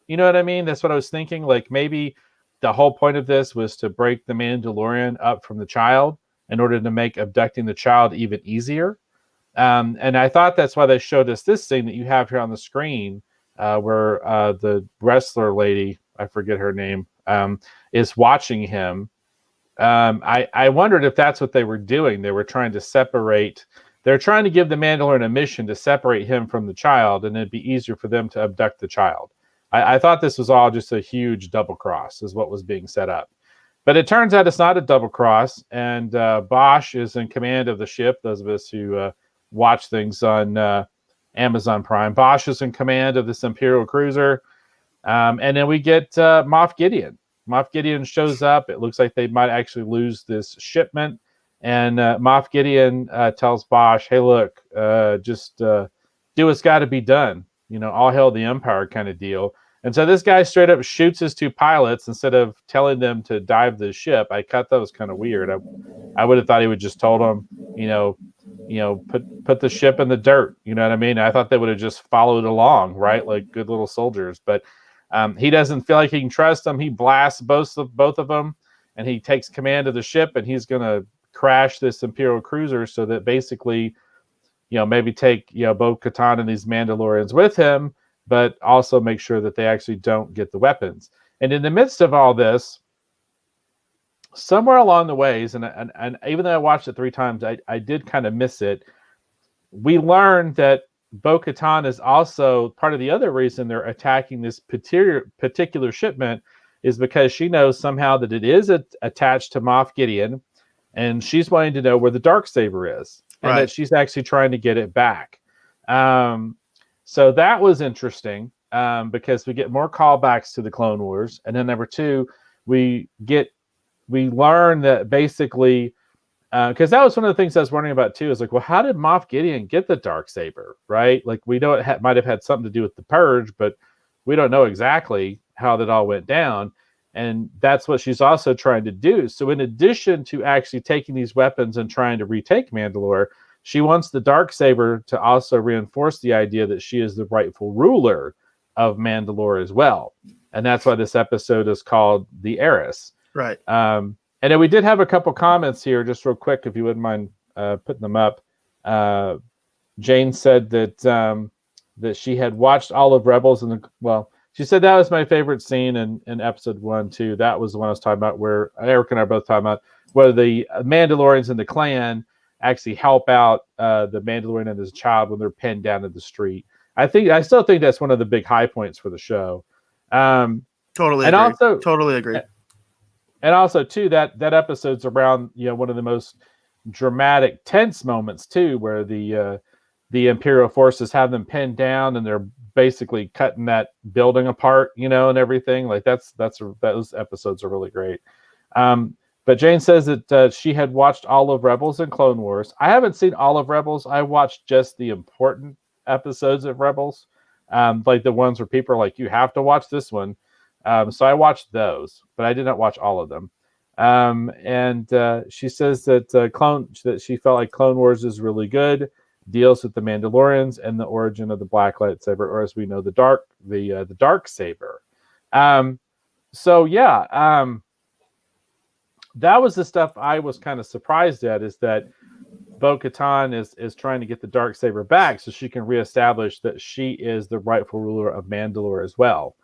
You know what I mean? That's what I was thinking. Like maybe the whole point of this was to break the Mandalorian up from the child in order to make abducting the child even easier. And I thought that's why they showed us this thing that you have here on the screen, where the wrestler lady, I forget her name, is watching him. I wondered if that's what they were doing. They were trying to separate. They're trying to give the Mandalorian a mission to separate him from the child, and it'd be easier for them to abduct the child. I thought this was all just a huge double cross, is what was being set up. But it turns out it's not a double cross, and Bosch is in command of the ship. Those of us who watch things on Amazon Prime. Bosch is in command of this Imperial cruiser. And then we get Moff Gideon. Moff Gideon shows up. It looks like they might actually lose this shipment. And Moff Gideon tells Bosch, hey, look, just do what's got to be done. All hail the Empire kind of deal. And so this guy straight up shoots his 2 pilots instead of telling them to dive the ship. I thought that was kind of weird. I would have thought he would just told them, put the ship in the dirt. You know what I mean? I thought they would have just followed along, right? Like good little soldiers. But he doesn't feel like he can trust them. He blasts both of them, and he takes command of the ship, and he's going to crash this Imperial cruiser so that basically, maybe take, Bo-Katan and these Mandalorians with him, but also make sure that they actually don't get the weapons. And in the midst of all this, somewhere along the ways, and even though I watched it 3 times, I did kind of miss it. We learned that Bo-Katan is also part of the other reason they're attacking this particular shipment is because she knows somehow that it is attached to Moff Gideon, and she's wanting to know where the Darksaber is, and that she's actually trying to get it back. So that was interesting because we get more callbacks to the Clone Wars, and then number 2, we learn that basically, because that was one of the things I was wondering about too, is like, well, how did Moff Gideon get the Darksaber, right? Like, we know it might have had something to do with the Purge, but we don't know exactly how that all went down. And that's what she's also trying to do. So in addition to actually taking these weapons and trying to retake Mandalore, she wants the Darksaber to also reinforce the idea that she is the rightful ruler of Mandalore as well. And that's why this episode is called The Heiress. Right. And then we did have a couple comments here, just real quick, if you wouldn't mind putting them up. Jane said that she had watched all of Rebels, she said that was my favorite scene in episode 1 too. That was the one I was talking about, where Eric and I are both talking about where the Mandalorians and the clan actually help out the Mandalorian and his child when they're pinned down in the street. I still think that's one of the big high points for the show. Totally agree. And also, too, that episode's around, one of the most dramatic, tense moments, too, where the Imperial forces have them pinned down and they're basically cutting that building apart, and everything. Like, those episodes are really great. But Jane says that she had watched all of Rebels and Clone Wars. I haven't seen all of Rebels. I watched just the important episodes of Rebels, like the ones where people are like, you have to watch this one. So I watched those, but I did not watch all of them. And she says that she felt like Clone Wars is really good, deals with the Mandalorians and the origin of the Black Lightsaber, or as we know, the Darksaber. So yeah, that was the stuff I was kind of surprised at, is that Bo-Katan is trying to get the Darksaber back so she can reestablish that she is the rightful ruler of Mandalore as well.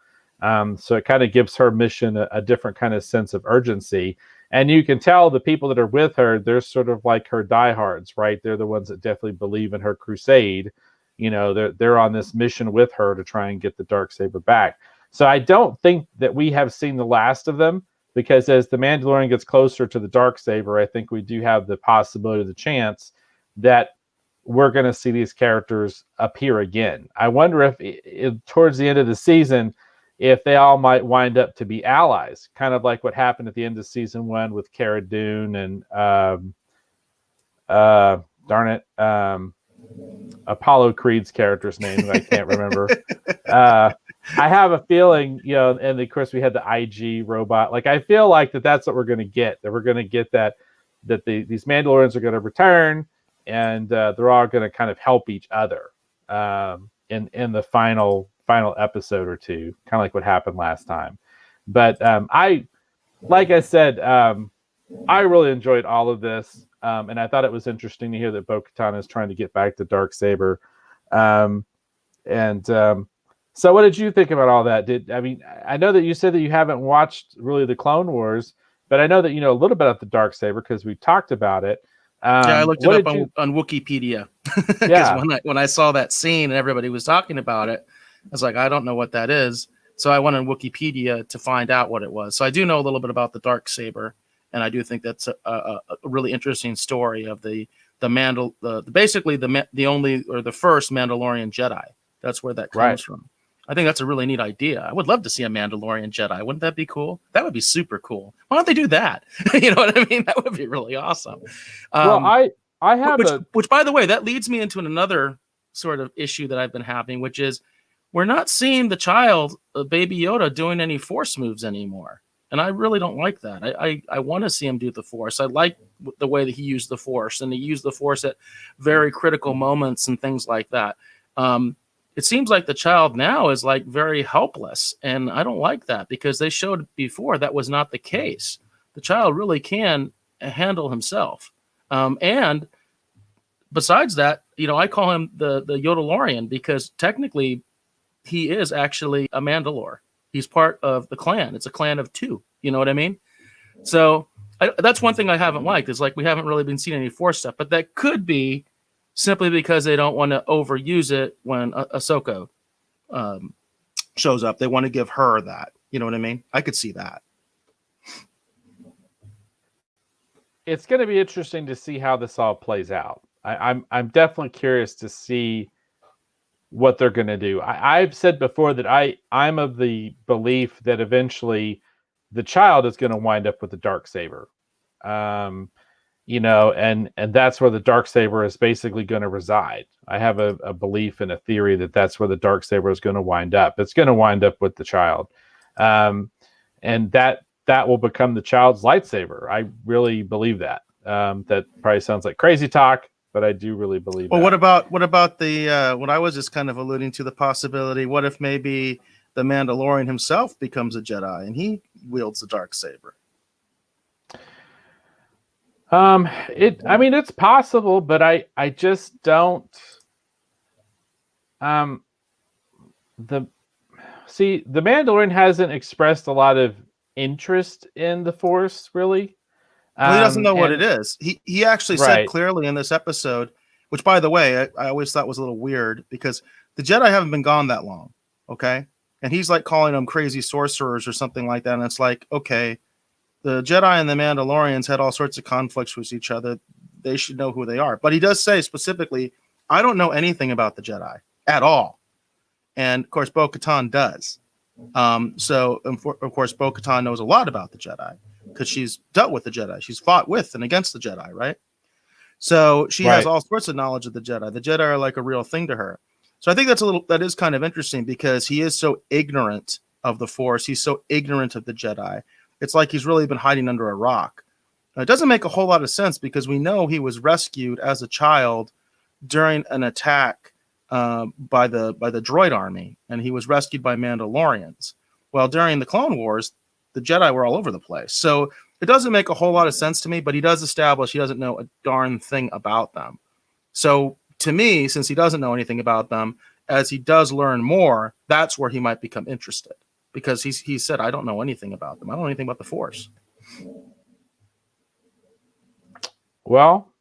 So it kind of gives her mission a different kind of sense of urgency. And you can tell the people that are with her, they're sort of like her diehards, right? They're the ones that definitely believe in her crusade. They're on this mission with her to try and get the Darksaber back. So I don't think that we have seen the last of them, because as the Mandalorian gets closer to the Darksaber, I think we do have the possibility, the chance that we're going to see these characters appear again. I wonder if towards the end of the season, if they all might wind up to be allies, kind of like what happened at the end of season 1 with Cara Dune and Apollo Creed's character's name that I can't remember. I have a feeling, and of course we had the IG robot. Like, I feel like that's what we're going to get. That we're going to get that these Mandalorians are going to return, and they're all going to kind of help each other in the final episode or two, kind of like what happened last time. But I really enjoyed all of this, and I thought it was interesting to hear that Bo-Katan is trying to get back the Darksaber. So what did you think about all that? I know that you said that you haven't watched really the Clone Wars, but I know that you know a little bit about the Darksaber because we talked about it. I looked it up on Wikipedia. Yeah. when I saw that scene and everybody was talking about it, I was like, I don't know what that is. So I went on Wikipedia to find out what it was. So I do know a little bit about the Darksaber, and I do think that's a really interesting story of the first Mandalorian Jedi. That's where that comes from. I think that's a really neat idea. I would love to see a Mandalorian Jedi. Wouldn't that be cool? That would be super cool. Why don't they do that? You know what I mean? That would be really awesome. I have which, by the way, that leads me into another sort of issue that I've been having, which is we're not seeing the child, Baby Yoda, doing any Force moves anymore. And I really don't like that. I want to see him do the Force. I like the way that he used the Force, and he used the Force at very critical moments and things like that. It seems like the child now is like very helpless, and I don't like that, because they showed before that was not the case. The child really can handle himself. And besides that, I call him the Yodalorian, because technically he is actually a Mandalore. He's part of the clan. It's a clan of 2. You know what I mean? So that's one thing I haven't liked, is like we haven't really been seeing any Force stuff, but that could be simply because they don't want to overuse it when Ahsoka shows up. They want to give her that. You know what I mean? I could see that. It's going to be interesting to see how this all plays out. I'm definitely curious to see what they're going to do. I've said before that I'm of the belief that eventually the child is going to wind up with the Darksaber. And that's where the Darksaber is basically going to reside. I have a belief and a theory that that's where the Darksaber is going to wind up. It's going to wind up with the child. And that will become the child's lightsaber. I really believe that. That probably sounds like crazy talk, but I do really believe well, that. What about the what I was just kind of alluding to, the possibility, what if maybe the Mandalorian himself becomes a Jedi and he wields the Darksaber? It's possible, but I just don't. The Mandalorian hasn't expressed a lot of interest in the Force, really. Well, he doesn't know what it is. He actually said clearly in this episode, which, by the way, I always thought was a little weird, because the Jedi haven't been gone that long, okay? And he's like calling them crazy sorcerers or something like that, and it's like, okay, the Jedi and the Mandalorians had all sorts of conflicts with each other. They should know who they are. But he does say specifically, I don't know anything about the Jedi at all. And, of course, Bo-Katan does. So, of course, Bo-Katan knows a lot about the Jedi, because she's dealt with the Jedi. She's fought with and against the Jedi, right? So she has all sorts of knowledge of the Jedi. The Jedi are like a real thing to her. So I think that is kind of interesting, because he is so ignorant of the Force. He's so ignorant of the Jedi. It's like he's really been hiding under a rock. It doesn't make a whole lot of sense, because we know he was rescued as a child during an attack by the droid army, and he was rescued by Mandalorians. Well, during the Clone Wars, the Jedi were all over the place. So it doesn't make a whole lot of sense to me, but he does establish he doesn't know a darn thing about them. So to me, since he doesn't know anything about them, as he does learn more, that's where he might become interested. Because he said, I don't know anything about them. I don't know anything about the Force. Well,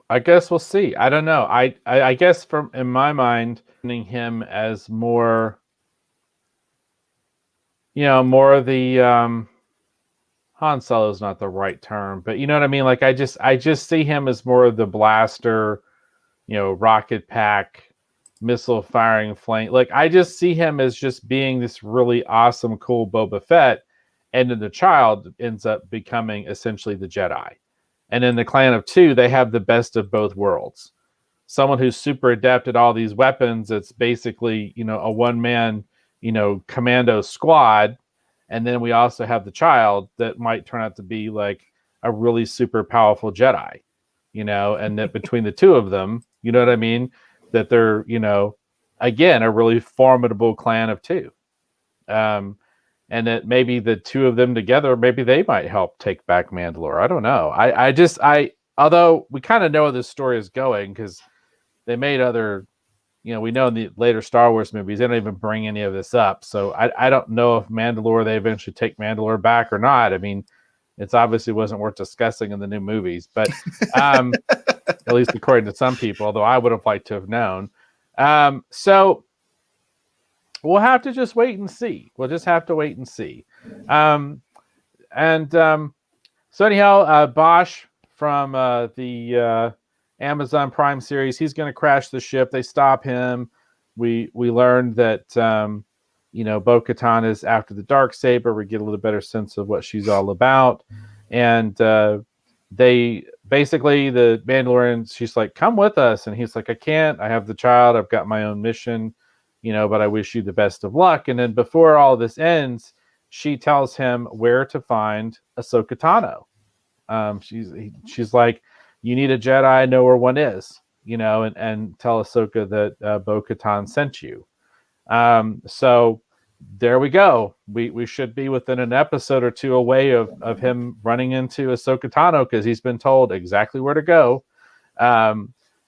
I guess we'll see. I don't know. I guess in my mind, him as more, more of the Han Solo is not the right term, but you know what I mean? Like I just see him as more of the blaster, rocket pack, missile firing flame. Like I just see him as just being this really awesome, cool Boba Fett, and then the child ends up becoming essentially the Jedi. And in the Clan of 2, they have the best of both worlds. Someone who's super adept at all these weapons. It's basically, a one-man, commando squad. And then we also have the child that might turn out to be like a really super powerful Jedi, and that between the two of them, you know what I mean? That they're, again, a really formidable clan of 2. And that maybe the two of them together, maybe they might help take back Mandalore. I don't know. Although we kind of know where this story is going, because they made other, we know in the later Star Wars movies, they don't even bring any of this up. So I don't know if Mandalore, they eventually take Mandalore back or not. I mean, it's obviously wasn't worth discussing in the new movies, but at least according to some people, although I would have liked to have known. So we'll have to just wait and see. We'll just have to wait and see. So anyhow, Bosch from the Amazon Prime series, he's going to crash the ship. They stop him. We learned that Bo-Katan is after the Darksaber. We get a little better sense of what she's all about. And they basically, the Mandalorian, she's like, come with us. And he's like, I can't. I have the child. I've got my own mission, but I wish you the best of luck. And then before all this ends, she tells him where to find Ahsoka Tano. She's like, you need a Jedi, I know where one is, and tell Ahsoka that Bo-Katan sent you. So there we go. We should be within an episode or two away of him running into Ahsoka Tano because he's been told exactly where to go.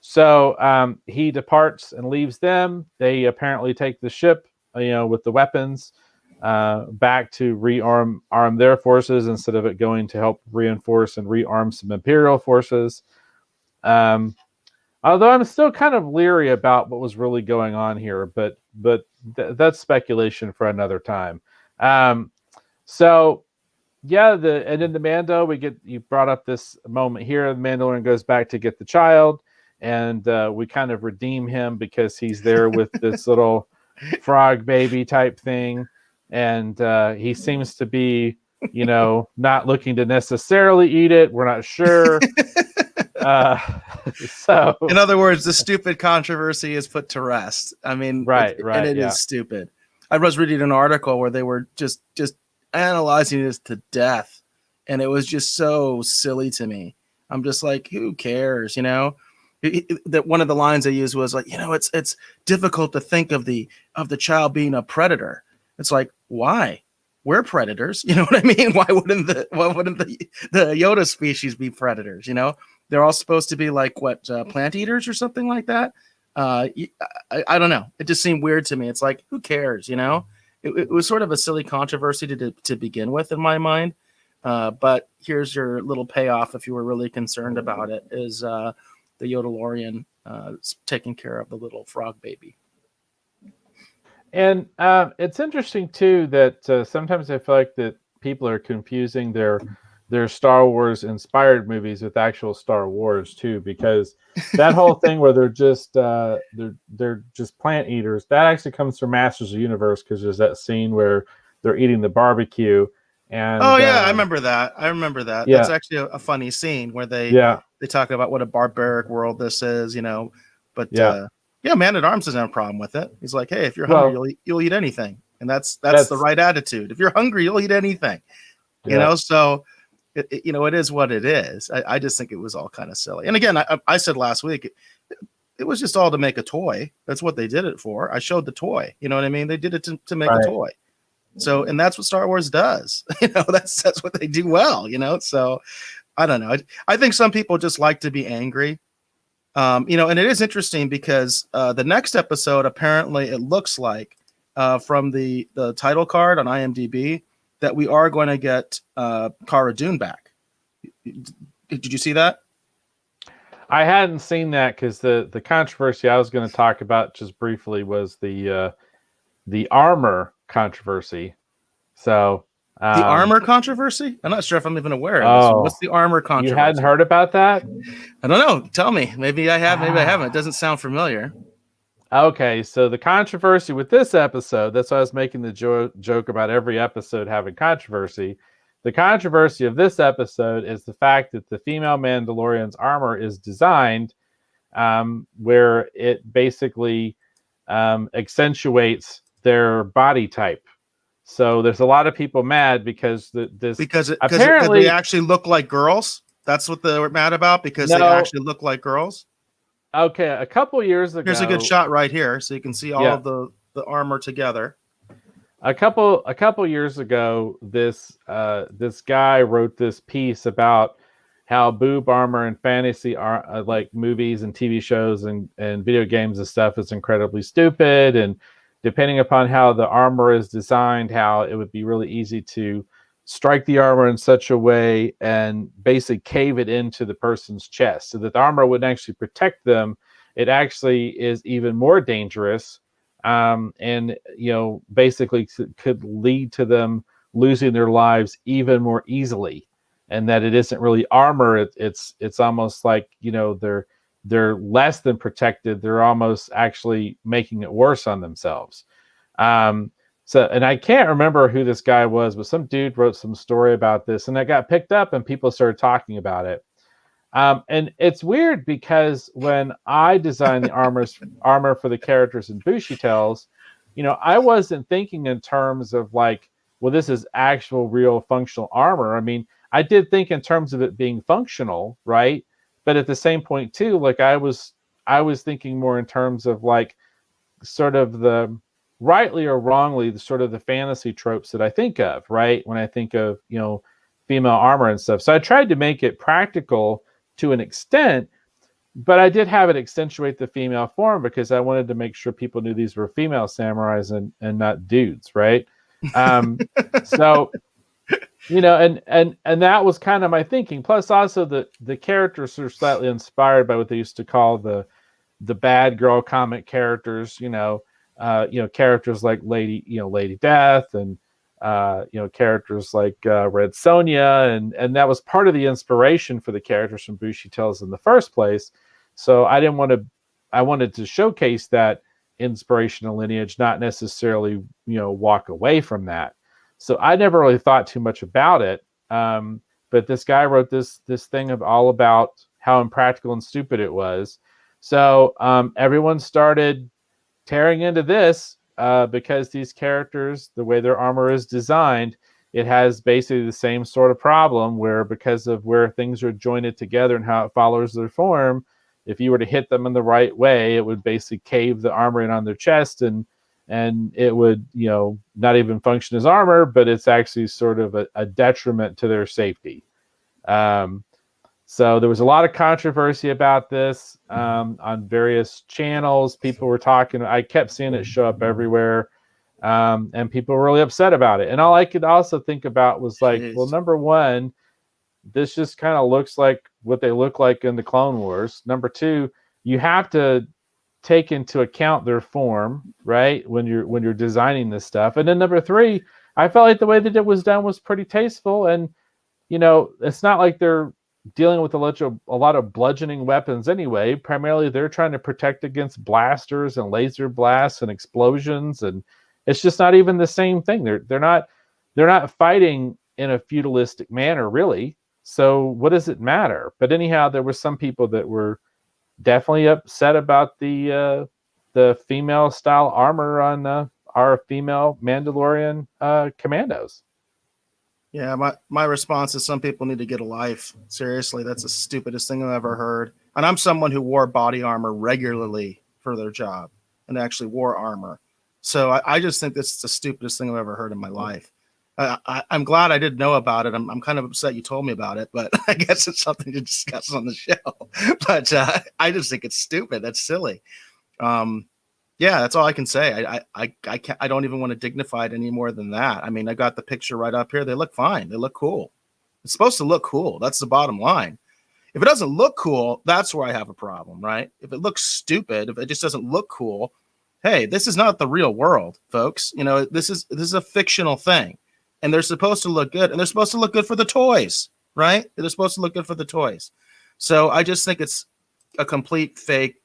So he departs and leaves them. They apparently take the ship, with the weapons, back to arm their forces instead of it going to help reinforce and rearm some Imperial forces. Although I'm still kind of leery about what was really going on here, but that's speculation for another time. So yeah, and in the Mando, you brought up this moment here. The Mandalorian goes back to get the child, and we kind of redeem him because he's there with this little frog baby type thing, and he seems to be, not looking to necessarily eat it. We're not sure. So, in other words, the stupid controversy is put to rest. I mean, right, and it is stupid. I was reading an article where they were just analyzing this to death, and it was just so silly to me. I'm just like, who cares? That one of the lines they used was like, it's difficult to think of the child being a predator. It's like, why? We're predators. You know what I mean? Why wouldn't the Yoda species be predators? They're all supposed to be like plant eaters or something like that. I don't know. It just seemed weird to me. It's like, who cares? It was sort of a silly controversy to begin with in my mind. But here's your little payoff if you were really concerned about it, is the Yodalorian taking care of the little frog baby. And it's interesting too that sometimes I feel like that people are confusing their Star Wars inspired movies with actual Star Wars too, because that whole thing where they're just plant eaters, that actually comes from Masters of the Universe, because there's that scene where they're eating the barbecue. And I remember that. Yeah. That's actually a funny scene where they talk about what a barbaric world this is, But Man at Arms doesn't have a problem with it. He's like, hey, if you're hungry, you'll eat anything, and that's the right attitude. If you're hungry, you'll eat anything, So it is what it is. I just think it was all kind of silly. And again, I said last week, it was just all to make a toy. That's what they did it for. I showed the toy. You know what I mean? They did it to make a toy. So, and that's what Star Wars does. That's what they do well. So I don't know. I think some people just like to be angry. And it is interesting because the next episode, apparently, it looks like from the title card on IMDb that we are going to get Cara Dune back. Did you see that? I hadn't seen that because the controversy I was going to talk about just briefly was the armor controversy. So the armor controversy? I'm not sure if I'm even aware of this. What's the armor controversy? You hadn't heard about that? I don't know. Tell me. Maybe I have. Maybe I haven't. It doesn't sound familiar. Okay, so the controversy with this episode, that's why I was making the joke about every episode having controversy. The controversy of this episode is the fact that the female Mandalorian's armor is designed where it basically accentuates their body type. So there's a lot of people mad because apparently they actually look like girls. That's what they're mad about, because they actually look like girls. Okay, a couple years ago. Here's a good shot right here, so you can see all of the armor together. A couple years ago, this guy wrote this piece about how boob armor in fantasy are like movies and TV shows and video games and stuff is incredibly stupid, and depending upon how the armor is designed, how it would be really easy to strike the armor in such a way and basically cave it into the person's chest so that the armor wouldn't actually protect them. It actually is even more dangerous, and basically could lead to them losing their lives even more easily. And that it isn't really armor; it's almost like they're less than protected. They're almost actually making it worse on themselves. So, and I can't remember who this guy was, but some dude wrote some story about this, and it got picked up, and people started talking about it. And it's weird because when I designed the armor for the characters in Bushy Tales, I wasn't thinking in terms of like, well, this is actual, real, functional armor. I mean, I did think in terms of it being functional, right? But at the same point too, like I was thinking more in terms of like sort of the rightly or wrongly the sort of the fantasy tropes that I think of, right? When I think of, female armor and stuff. So I tried to make it practical to an extent, but I did have it accentuate the female form because I wanted to make sure people knew these were female samurais and not dudes, right? So and that was kind of my thinking. Plus, also the characters are slightly inspired by what they used to call the bad girl comic characters. Characters like Lady Death, and characters like Red Sonja, and that was part of the inspiration for the characters from Bushi Tales in the first place. So I wanted to showcase that inspirational lineage, not necessarily walk away from that. So I never really thought too much about it. But this guy wrote this thing all about how impractical and stupid it was. So everyone started tearing into this because these characters, the way their armor is designed, it has basically the same sort of problem where because of where things are jointed together and how it follows their form, if you were to hit them in the right way, it would basically cave the armor in on their chest and it would, not even function as armor, but it's actually sort of a detriment to their safety. So there was a lot of controversy about this on various channels. People were talking. I kept seeing it show up everywhere, and people were really upset about it. And all I could also think about was like, well, number one, this just kind of looks like what they look like in the Clone Wars. Number two, you have to take into account their form, right? When you're designing this stuff. And then number three, I felt like the way that it was done was pretty tasteful. And, it's not like they're dealing with a lot of bludgeoning weapons anyway. Primarily, they're trying to protect against blasters and laser blasts and explosions. And it's just not even the same thing. They're not fighting in a feudalistic manner, really. So what does it matter? But anyhow, there were some people that were definitely upset about the female style armor on our female Mandalorian commandos. Yeah, my response is some people need to get a life. Seriously, that's the stupidest thing I've ever heard. And I'm someone who wore body armor regularly for their job and actually wore armor. So I just think this is the stupidest thing I've ever heard in my life. I'm glad I didn't know about it. I'm kind of upset you told me about it, but I guess it's something to discuss on the show. But I just think it's stupid. That's silly. Yeah, that's all I can say. I don't even want to dignify it any more than that. I mean, I got the picture right up here. They look fine. They look cool. It's supposed to look cool. That's the bottom line. If it doesn't look cool, that's where I have a problem, right? If it looks stupid, if it just doesn't look cool, hey, this is not the real world, folks. This is a fictional thing. And they're supposed to look good, and they're supposed to look good for the toys, right? They're supposed to look good for the toys. So I just think it's a complete fake,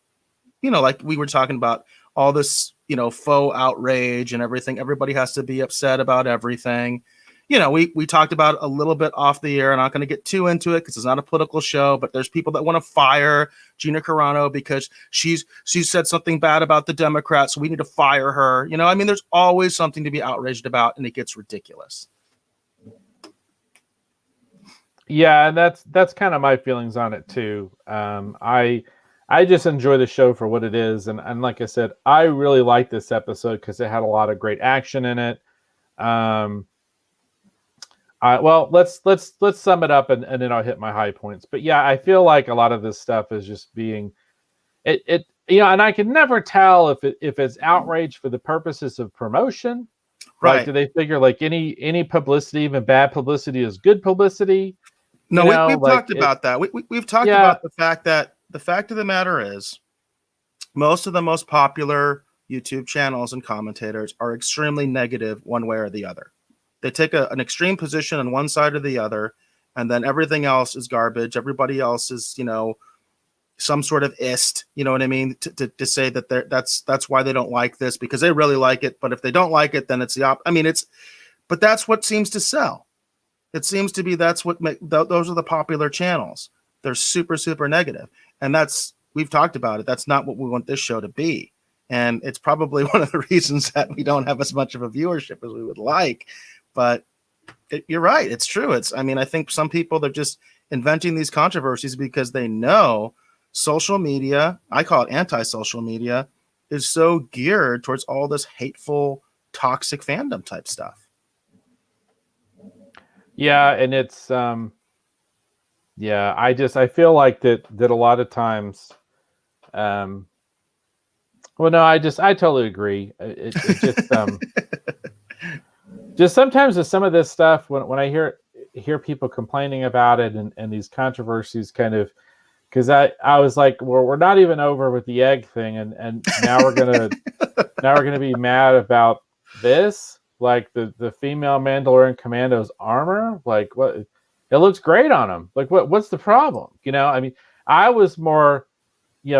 like we were talking about all this, faux outrage and everything. Everybody has to be upset about everything. We talked about it a little bit off the air. I'm not going to get too into it because it's not a political show, but there's people that want to fire Gina Carano because she said something bad about the Democrats. So we need to fire her. There's always something to be outraged about, and it gets ridiculous. Yeah, and that's kind of my feelings on it too. I just enjoy the show for what it is, and like I said, I really like this episode because it had a lot of great action in it. Well, let's sum it up and then I'll hit my high points. But yeah, I feel like a lot of this stuff is just being it and I can never tell if it's outrage for the purposes of promotion. Right. Like, do they figure like any publicity, even bad publicity, is good publicity? No, we've talked about that. We've talked about the fact that the fact of the matter is most of the most popular YouTube channels and commentators are extremely negative one way or the other. They take an extreme position on one side or the other, and then everything else is garbage. Everybody else is, some sort of ist, you know what I mean? To say that that's why they don't like this because they really like it. But if they don't like it, then it's the but that's what seems to sell. It seems to be those are the popular channels. They're super, super negative. And we've talked about it. That's not what we want this show to be. And it's probably one of the reasons that we don't have as much of a viewership as we would like. But You're right. It's true. I mean, I think some people, they're just inventing these controversies because they know social media, I call it anti-social media, is so geared towards all this hateful, toxic fandom type stuff. Yeah, and it's yeah, I feel like that a lot of times, um well, no, I totally agree. It just sometimes with some of this stuff, when I hear people complaining about it, and these controversies kind of, because I was like, well, we're not even over with the egg thing, and now we're gonna be mad about this, like the female Mandalorian commando's armor, like what, it looks great on him, like what's the problem, I mean, I was more,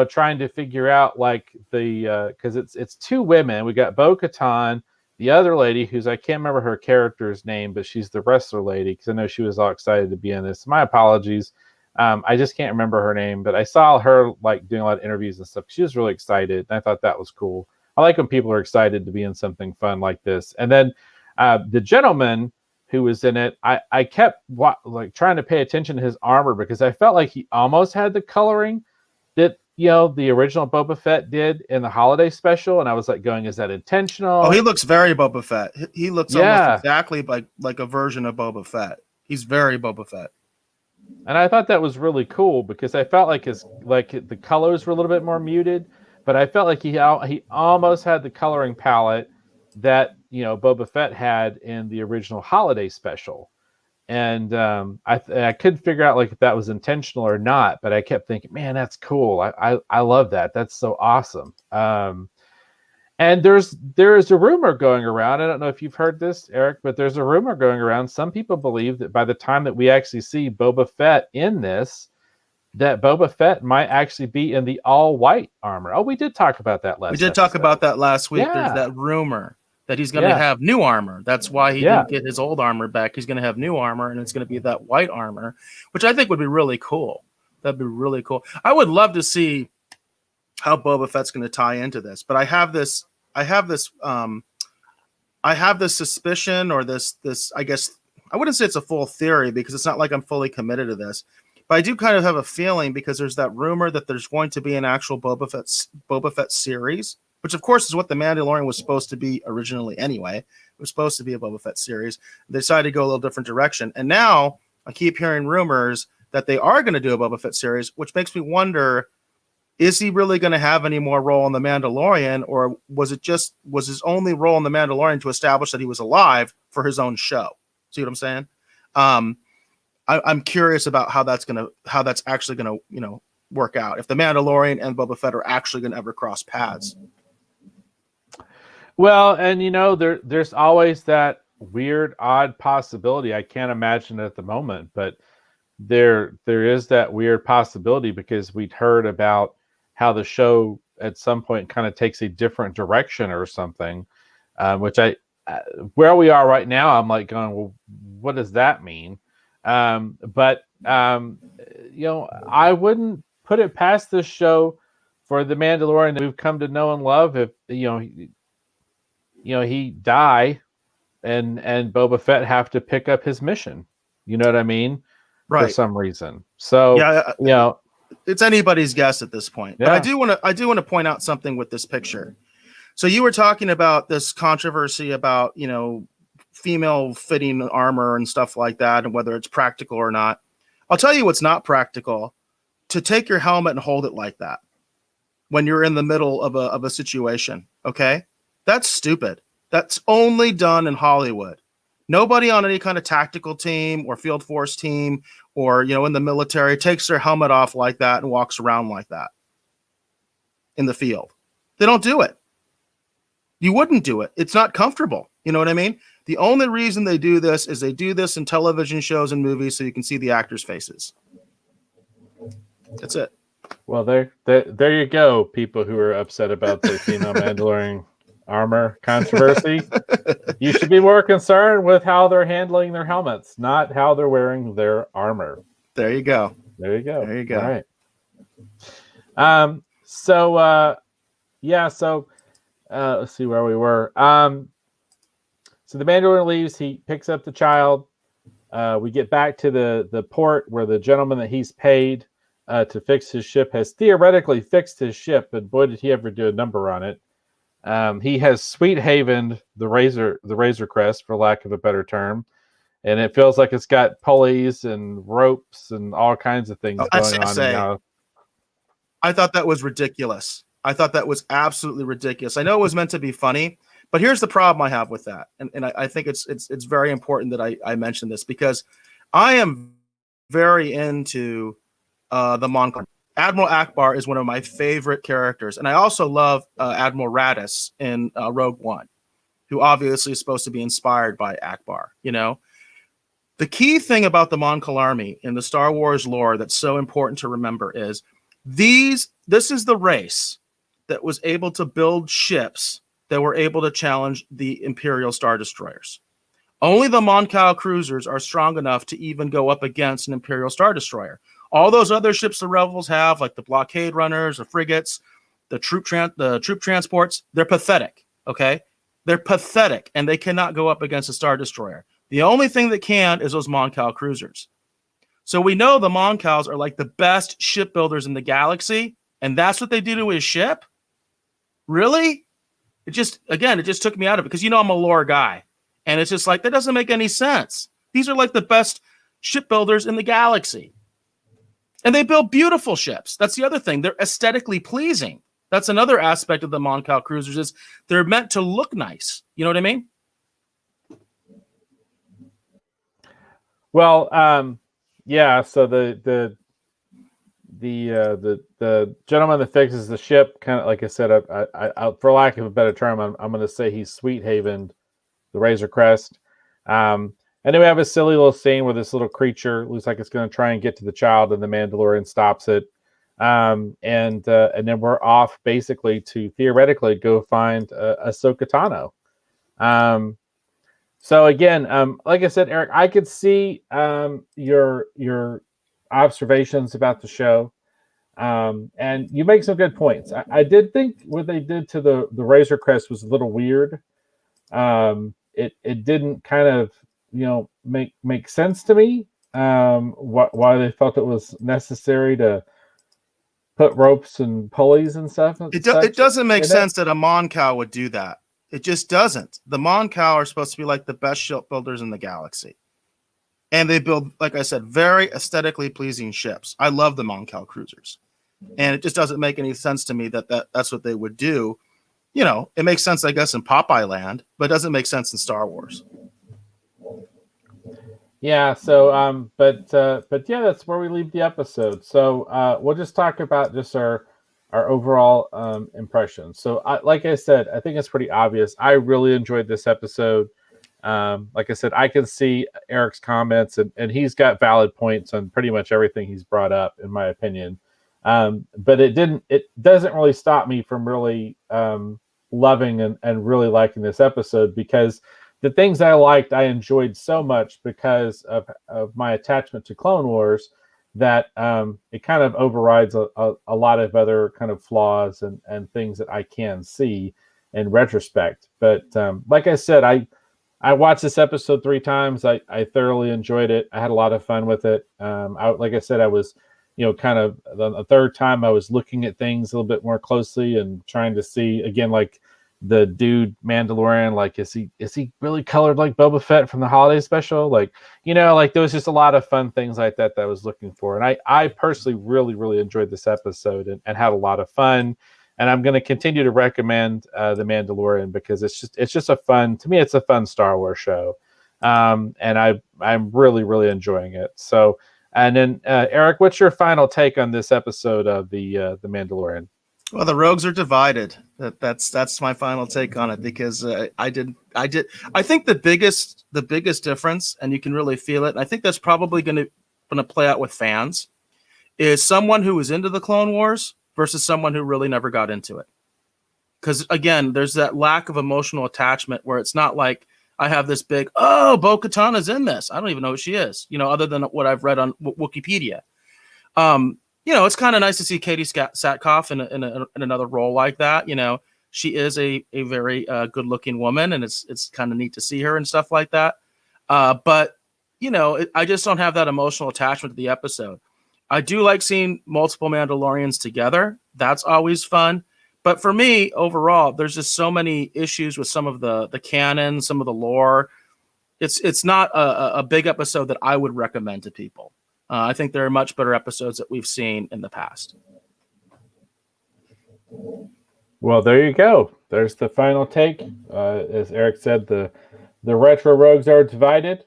trying to figure out like the because it's two women. We got Bo-Katan, the other lady who's, I can't remember her character's name, but she's the wrestler lady, because I know she was all excited to be in this. My apologies. I just can't remember her name, but I saw her like doing a lot of interviews and stuff. She was really excited, and I thought that was cool. I like when people are excited to be in something fun like this. And then the gentleman who was in it, I kept like trying to pay attention to his armor, because I felt like he almost had the coloring that the original Boba Fett did in the holiday special, and I was like going, is that intentional? Oh, he looks very Boba Fett. He looks almost Yeah. exactly like a version of Boba Fett. He's very Boba Fett. And I thought that was really cool, because I felt like the colors were a little bit more muted, but I felt like he almost had the coloring palette that Boba Fett had in the original holiday special. And I couldn't figure out like if that was intentional or not, but I kept thinking, man, that's cool. I love that. That's so awesome. And there is a rumor going around. I don't know if you've heard this, Eric, but there's a rumor going around. Some people believe that by the time that we actually see Boba Fett in this, that Boba Fett might actually be in the all white armor. Oh, we did talk about that last. We did talk about that last week. Yeah. There's that rumor that he's going to have new armor. That's why he didn't get his old armor back. He's going to have new armor, and it's going to be that white armor, which I think would be really cool. That'd be really cool. I would love to see how Boba Fett's going to tie into this, but I have this suspicion, or this, I guess, I wouldn't say it's a full theory, because it's not like I'm fully committed to this, but I do kind of have a feeling, because there's that rumor that there's going to be an actual Boba Fett series, which of course is what The Mandalorian was supposed to be originally anyway. It was supposed to be a Boba Fett series. They decided to go a little different direction. And now I keep hearing rumors that they are going to do a Boba Fett series, which makes me wonder, is he really going to have any more role in The Mandalorian, or was his only role in The Mandalorian to establish that he was alive for his own show? See what I'm saying? I'm curious about how that's actually gonna work out, if The Mandalorian and Boba Fett are actually going to ever cross paths. Well, and there's always that weird, odd possibility. I can't imagine it at the moment, but there is that weird possibility, because we'd heard about how the show at some point kind of takes a different direction or something, which where we are right now, I'm like going, well, what does that mean? But I wouldn't put it past this show for the Mandalorian that we've come to know and love, if he die and Boba Fett have to pick up his mission. You know what I mean? Right. For some reason. So yeah, it's anybody's guess at this point. Yeah. But I do want to point out something with this picture. So you were talking about this controversy about female fitting armor and stuff like that, and whether it's practical or not. I'll tell you what's not practical: to take your helmet and hold it like that when you're in the middle of a situation. Okay, that's stupid. That's only done in Hollywood. Nobody on any kind of tactical team or field force team or in the military takes their helmet off like that and walks around like that in the field. They don't do it. You wouldn't do it. It's not comfortable. You know what I mean? The only reason they do this is they do this in television shows and movies so you can see the actors' faces. That's it. Well, there you go, people who are upset about the female Mandalorian armor controversy. You should be more concerned with how they're handling their helmets, not how they're wearing their armor. There you go. There you go. There you go. All right. So let's see where we were. So the Mandalorian leaves. He picks up the child. We get back to the port where the gentleman that he's paid to fix his ship has theoretically fixed his ship, but boy, did he ever do a number on it. He has sweet havened the Razor Crest, for lack of a better term, and it feels like it's got pulleys and ropes and all kinds of things going on now. I thought that was ridiculous. I thought that was absolutely ridiculous. I know it was meant to be funny, but here's the problem I have with that, and I think it's very important that I mention this because I am very into the Mon Calamari. Admiral Akbar is one of my favorite characters, and I also love Admiral Heiress in Rogue One, who obviously is supposed to be inspired by Akbar. You know, the key thing about the Mon Calamari in the Star Wars lore that's so important to remember is this is the race that was able to build ships that were able to challenge the Imperial Star Destroyers. Only the Mon Cal cruisers are strong enough to even go up against an Imperial Star Destroyer. All those other ships the rebels have, like the blockade runners, the frigates, the troop transports, they're pathetic, okay? They're pathetic, and they cannot go up against a Star Destroyer. The only thing that can is those Mon Cal cruisers. So we know the Mon Cals are like the best shipbuilders in the galaxy, and that's what they do to his ship? Really? It just took me out of it, because I'm a lore guy, and it's just like, that doesn't make any sense. These are like the best shipbuilders in the galaxy. And they build beautiful ships. That's the other thing. They're aesthetically pleasing. That's another aspect of the Mon Cal cruisers is they're meant to look nice. You know what I mean? Well, yeah. So the gentleman that fixes the ship, kind of like I said, I for lack of a better term, I'm going to say he's sweet havened the Razor Crest. And then we have a silly little scene where this little creature looks like it's going to try and get to the child, and the Mandalorian stops it. And then we're off basically to theoretically go find Ahsoka Tano. So again, like I said, Eric, I could see your observations about the show, and you make some good points. I did think what they did to the Razor Crest was a little weird. It didn't kind of make sense to me. Why they felt it was necessary to put ropes and pulleys and stuff. It doesn't make sense that a Mon Cal would do that. It just doesn't. The Mon Cal are supposed to be like the best shipbuilders in the galaxy, and they build, like I said, very aesthetically pleasing ships. I love the Mon Cal cruisers, and it just doesn't make any sense to me that's what they would do. It makes sense, I guess, in Popeye Land, but it doesn't make sense in Star Wars. Yeah. So, but yeah, that's where we leave the episode. So, we'll just talk about just our overall impressions. So, like I said, I think it's pretty obvious. I really enjoyed this episode. Like I said, I can see Eric's comments, and he's got valid points on pretty much everything he's brought up, in my opinion. But it doesn't really stop me from really loving and really liking this episode, because the things I liked, I enjoyed so much because of my attachment to Clone Wars, that it kind of overrides a lot of other kind of flaws and things that I can see in retrospect. But like I said, I watched this episode 3 times. I thoroughly enjoyed it. I had a lot of fun with it. Like I said, I was, kind of the third time I was looking at things a little bit more closely and trying to see again, like the dude Mandalorian, like is he really colored like Boba Fett from the holiday special? Like, like there was just a lot of fun things like that I was looking for. And I personally really, really enjoyed this episode and had a lot of fun. And I'm going to continue to recommend The Mandalorian, because it's just a fun Star Wars show. And I'm really, really enjoying it. So, and then Eric, what's your final take on this episode of The Mandalorian? Well, the rogues are divided. That's my final take on it, because I think the biggest difference, and you can really feel it, and I think that's probably going to play out with fans, is someone who is into the Clone Wars versus someone who really never got into it. Because again, there's that lack of emotional attachment where it's not like I have this big, Bo-Katana's in this. I don't even know who she is, other than what I've read on Wikipedia. It's kind of nice to see Katie Sackhoff in another role like that, she is a very good looking woman, and it's kind of neat to see her and stuff like that. But I just don't have that emotional attachment to the episode. I do like seeing multiple Mandalorians together. That's always fun. But for me, overall, there's just so many issues with some of the canon, some of the lore. It's not a big episode that I would recommend to people. I think there are much better episodes that we've seen in the past. Well, there you go. There's the final take. As Eric said, the retro rogues are divided.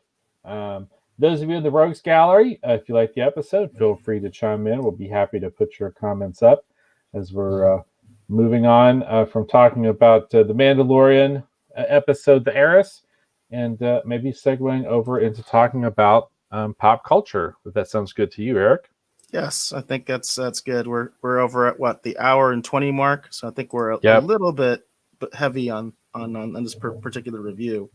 Those of you in the Rogues Gallery, if you like the episode, feel free to chime in. We'll be happy to put your comments up as we're moving on from talking about the Mandalorian episode, the Heiress, and maybe segueing over into talking about pop culture. If that sounds good to you, Eric. Yes, I think that's good. We're over at the hour and 20 mark, so I think we're a little bit heavy on this particular review.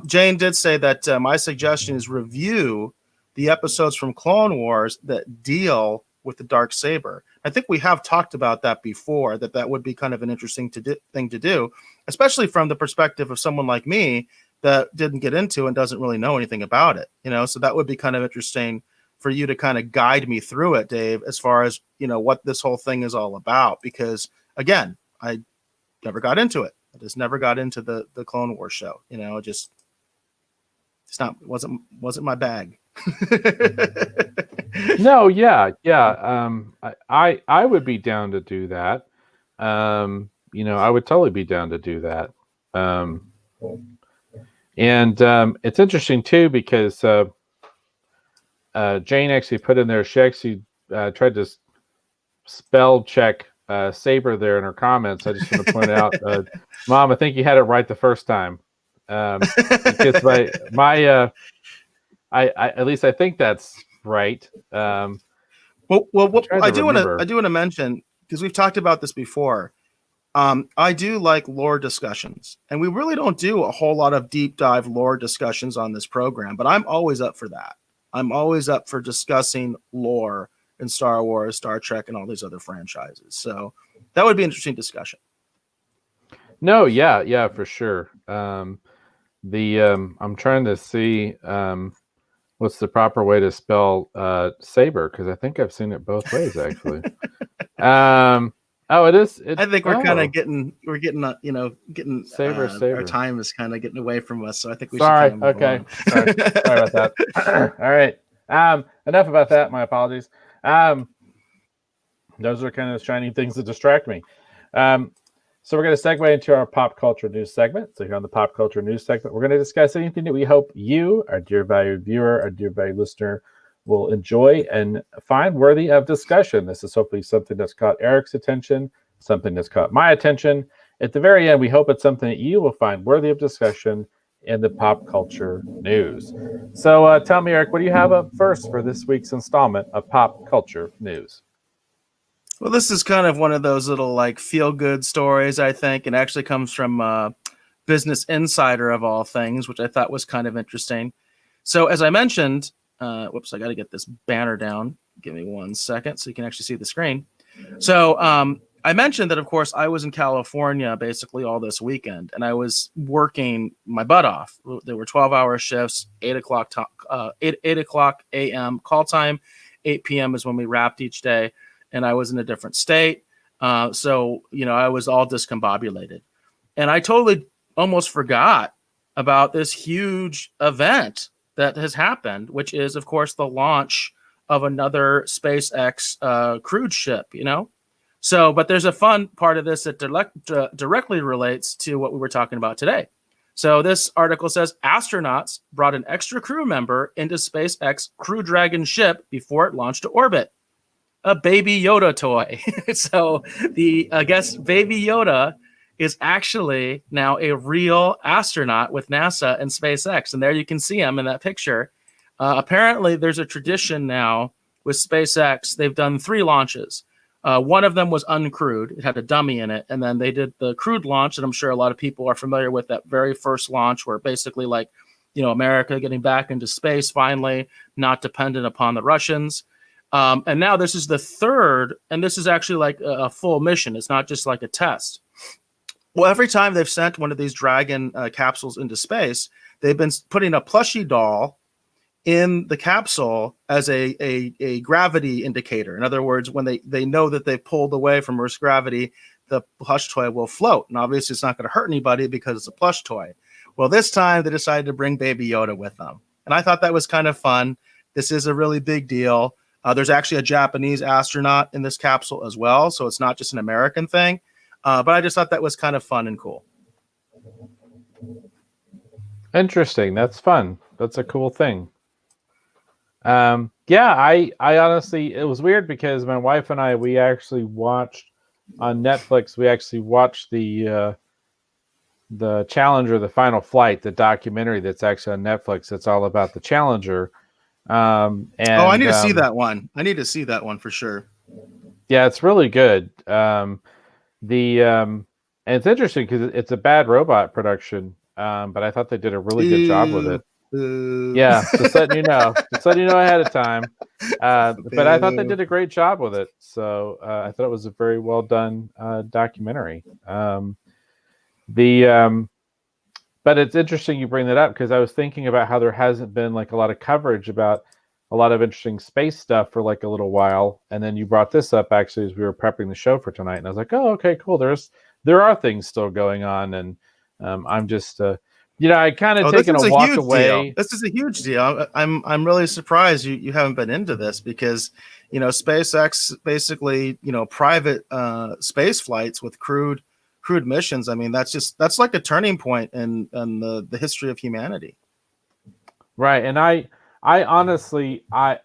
Jane did say that my suggestion is review the episodes from Clone Wars that deal with the dark saber. I think we have talked about that before, that would be kind of an interesting thing to do, especially from the perspective of someone like me that didn't get into and doesn't really know anything about it. So that would be kind of interesting for you to kind of guide me through it, Dave, as far as, what this whole thing is all about. Because again, I never got into it. I just never got into the Clone Wars show. Wasn't my bag. No, yeah. I would be down to do that. I would totally be down to do that. And it's interesting too because Jane actually put in there. She actually tried to spell check saber there in her comments. I just want to point out, Mom, I think you had it right the first time. Because I at least I think that's right. Well, I do want to mention, because we've talked about this before. I do like lore discussions, and we really don't do a whole lot of deep dive lore discussions on this program, but I'm always up for that. I'm always up for discussing lore in Star Wars, Star Trek, and all these other franchises. So that would be an interesting discussion. No, yeah, for sure. I'm trying to see what's the proper way to spell saber, because I think I've seen it both ways actually. It is. I think we're kind of getting saber. Our time is kind of getting away from us, so I think we Sorry. should. Okay. Sorry about that. All right. Enough about that. My apologies. Those are kind of shining things that distract me. So we're going to segue into our pop culture news segment. So here on the pop culture news segment, we're going to discuss anything that we hope you, our dear valued viewer, our dear valued listener, will enjoy and find worthy of discussion. This is hopefully something that's caught Eric's attention, something that's caught my attention. At the very end, we hope it's something that you will find worthy of discussion in the pop culture news. So tell me, Eric, what do you have up first for this week's installment of pop culture news? Well, this is kind of one of those little feel-good stories, I think, and actually comes from Business Insider of all things, which I thought was kind of interesting. So as I mentioned, I got to get this banner down. Give me 1 second so you can actually see the screen. So I mentioned that, of course, I was in California basically all this weekend, and I was working my butt off. There were 12-hour shifts, 8 o'clock a.m. call time, 8 p.m. is when we wrapped each day. And I was in a different state. So I was all discombobulated. And I totally almost forgot about this huge event that has happened, which is, of course, the launch of another SpaceX cruise ship, So, but there's a fun part of this that directly relates to what we were talking about today. So this article says astronauts brought an extra crew member into SpaceX Crew Dragon ship before it launched to orbit. A baby Yoda toy. So I guess baby Yoda is actually now a real astronaut with NASA and SpaceX. And there you can see him in that picture. Apparently there's a tradition now with SpaceX. They've done 3 launches. One of them was uncrewed. It had a dummy in it. And then they did the crewed launch. And I'm sure a lot of people are familiar with that very first launch where basically America getting back into space finally, not dependent upon the Russians. And now this is the third, and this is actually a full mission. It's not just like a test. Well, every time they've sent one of these Dragon capsules into space, they've been putting a plushie doll in the capsule as a gravity indicator. In other words, when they know that they've pulled away from Earth's gravity, the plush toy will float. And obviously, it's not going to hurt anybody because it's a plush toy. Well, this time they decided to bring Baby Yoda with them. And I thought that was kind of fun. This is a really big deal. There's actually a Japanese astronaut in this capsule as well. So it's not just an American thing. But I just thought that was kind of fun and cool. Interesting. That's fun. That's a cool thing. Yeah, I honestly, it was weird because my wife and I, we actually watched on Netflix, we actually watched the Challenger, the Final Flight, the documentary that's actually on Netflix. It's all about the Challenger. And I need to see that one. I need to see that one for sure. Yeah, it's really good. And it's interesting because it's a bad robot production, but I thought they did a really good job with it. Yeah, just letting you know, ahead of time. But I thought they did a great job with it. So I thought it was a very well done documentary. But it's interesting you bring that up because I was thinking about how there hasn't been like a lot of coverage about a lot of interesting space stuff for like a little while, and then you brought this up actually as we were prepping the show for tonight, and I was like, oh, okay, cool. There are things still going on, and I'm just I kind of taken a walk away. Deal. This is a huge deal. I'm really surprised you haven't been into this because SpaceX basically private space flights with crewed missions. I mean that's like a turning point in the history of humanity. Right, and I honestly I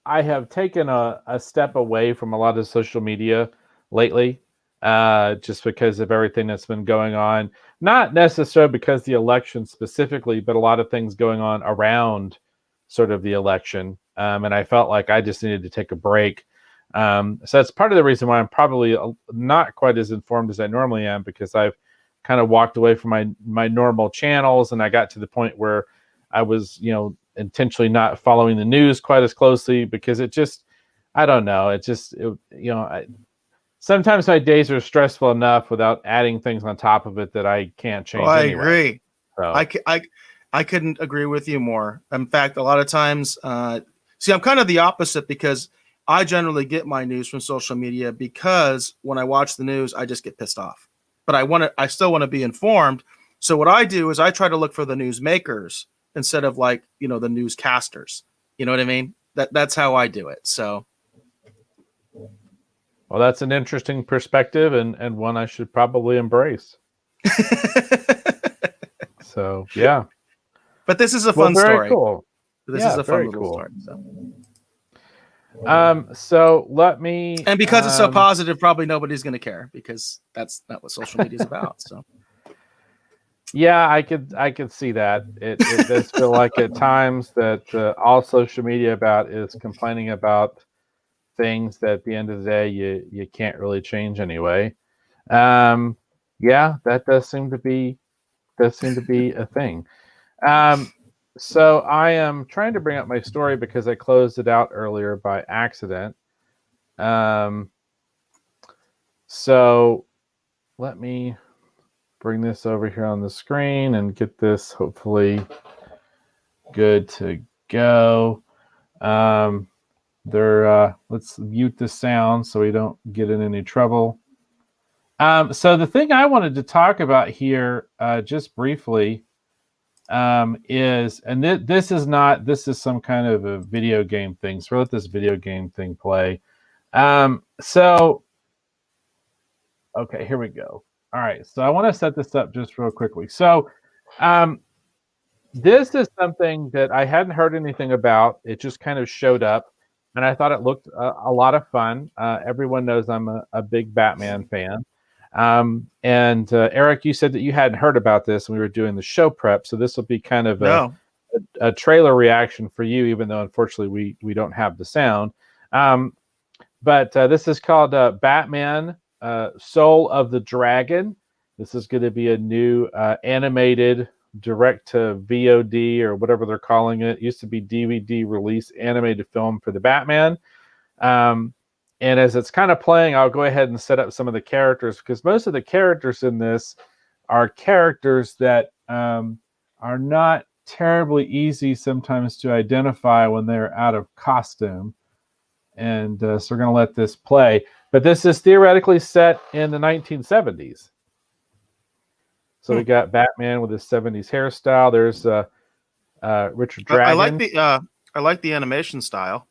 have taken a step away from a lot of social media lately. Just because of everything that's been going on, not necessarily because the election specifically, but a lot of things going on around sort of the election. And I felt like I just needed to take a break. So that's part of the reason why I'm probably not quite as informed as I normally am, because I've kind of walked away from my normal channels, and I got to the point where I was, intentionally not following the news quite as closely because it just, I don't know, sometimes my days are stressful enough without adding things on top of it that I can't change. I anyway. agree. So. I couldn't agree with you more. In fact, a lot of times, I'm kind of the opposite because I generally get my news from social media because when I watch the news, I just get pissed off. But I still want to be informed. So what I do is I try to look for the news makers instead of the newscasters. You know what I mean? That's how I do it. So. Well, that's an interesting perspective and one I should probably embrace. So, yeah. But this is a fun story. Cool. This is a fun little story. So let me. And because it's so positive, probably nobody's going to care because that's not what social media is about. So. Yeah, I could see that. It does feel like at times that all social media about is complaining about things that at the end of the day you can't really change anyway. Yeah, that does seem to be a thing. So I am trying to bring up my story because I closed it out earlier by accident. So let me bring this over here on the screen and get this hopefully good to go. Let's mute the sound so we don't get in any trouble. So the thing I wanted to talk about here, just briefly, is, and this is some kind of a video game thing. So let this video game thing play. So, okay, here we go. All right, so I want to set this up just real quickly. So, this is something that I hadn't heard anything about. It just kind of showed up, and I thought it looked a lot of fun. Everyone knows I'm a big Batman fan. And Eric, you said that you hadn't heard about this when we were doing the show prep, so this will be kind of a trailer reaction for you, even though unfortunately we don't have the sound. But this is called Batman Soul of the Dragon. This is going to be a new animated direct to VOD or whatever they're calling it. It used to be DVD release animated film for the Batman. And as it's kind of playing, I'll go ahead and set up some of the characters because most of the characters in this are characters that are not terribly easy sometimes to identify when they're out of costume. And so we're going to let this play. But this is theoretically set in the 1970s. So we got Batman with his 70s hairstyle. There's Richard Dragon. I like the animation style.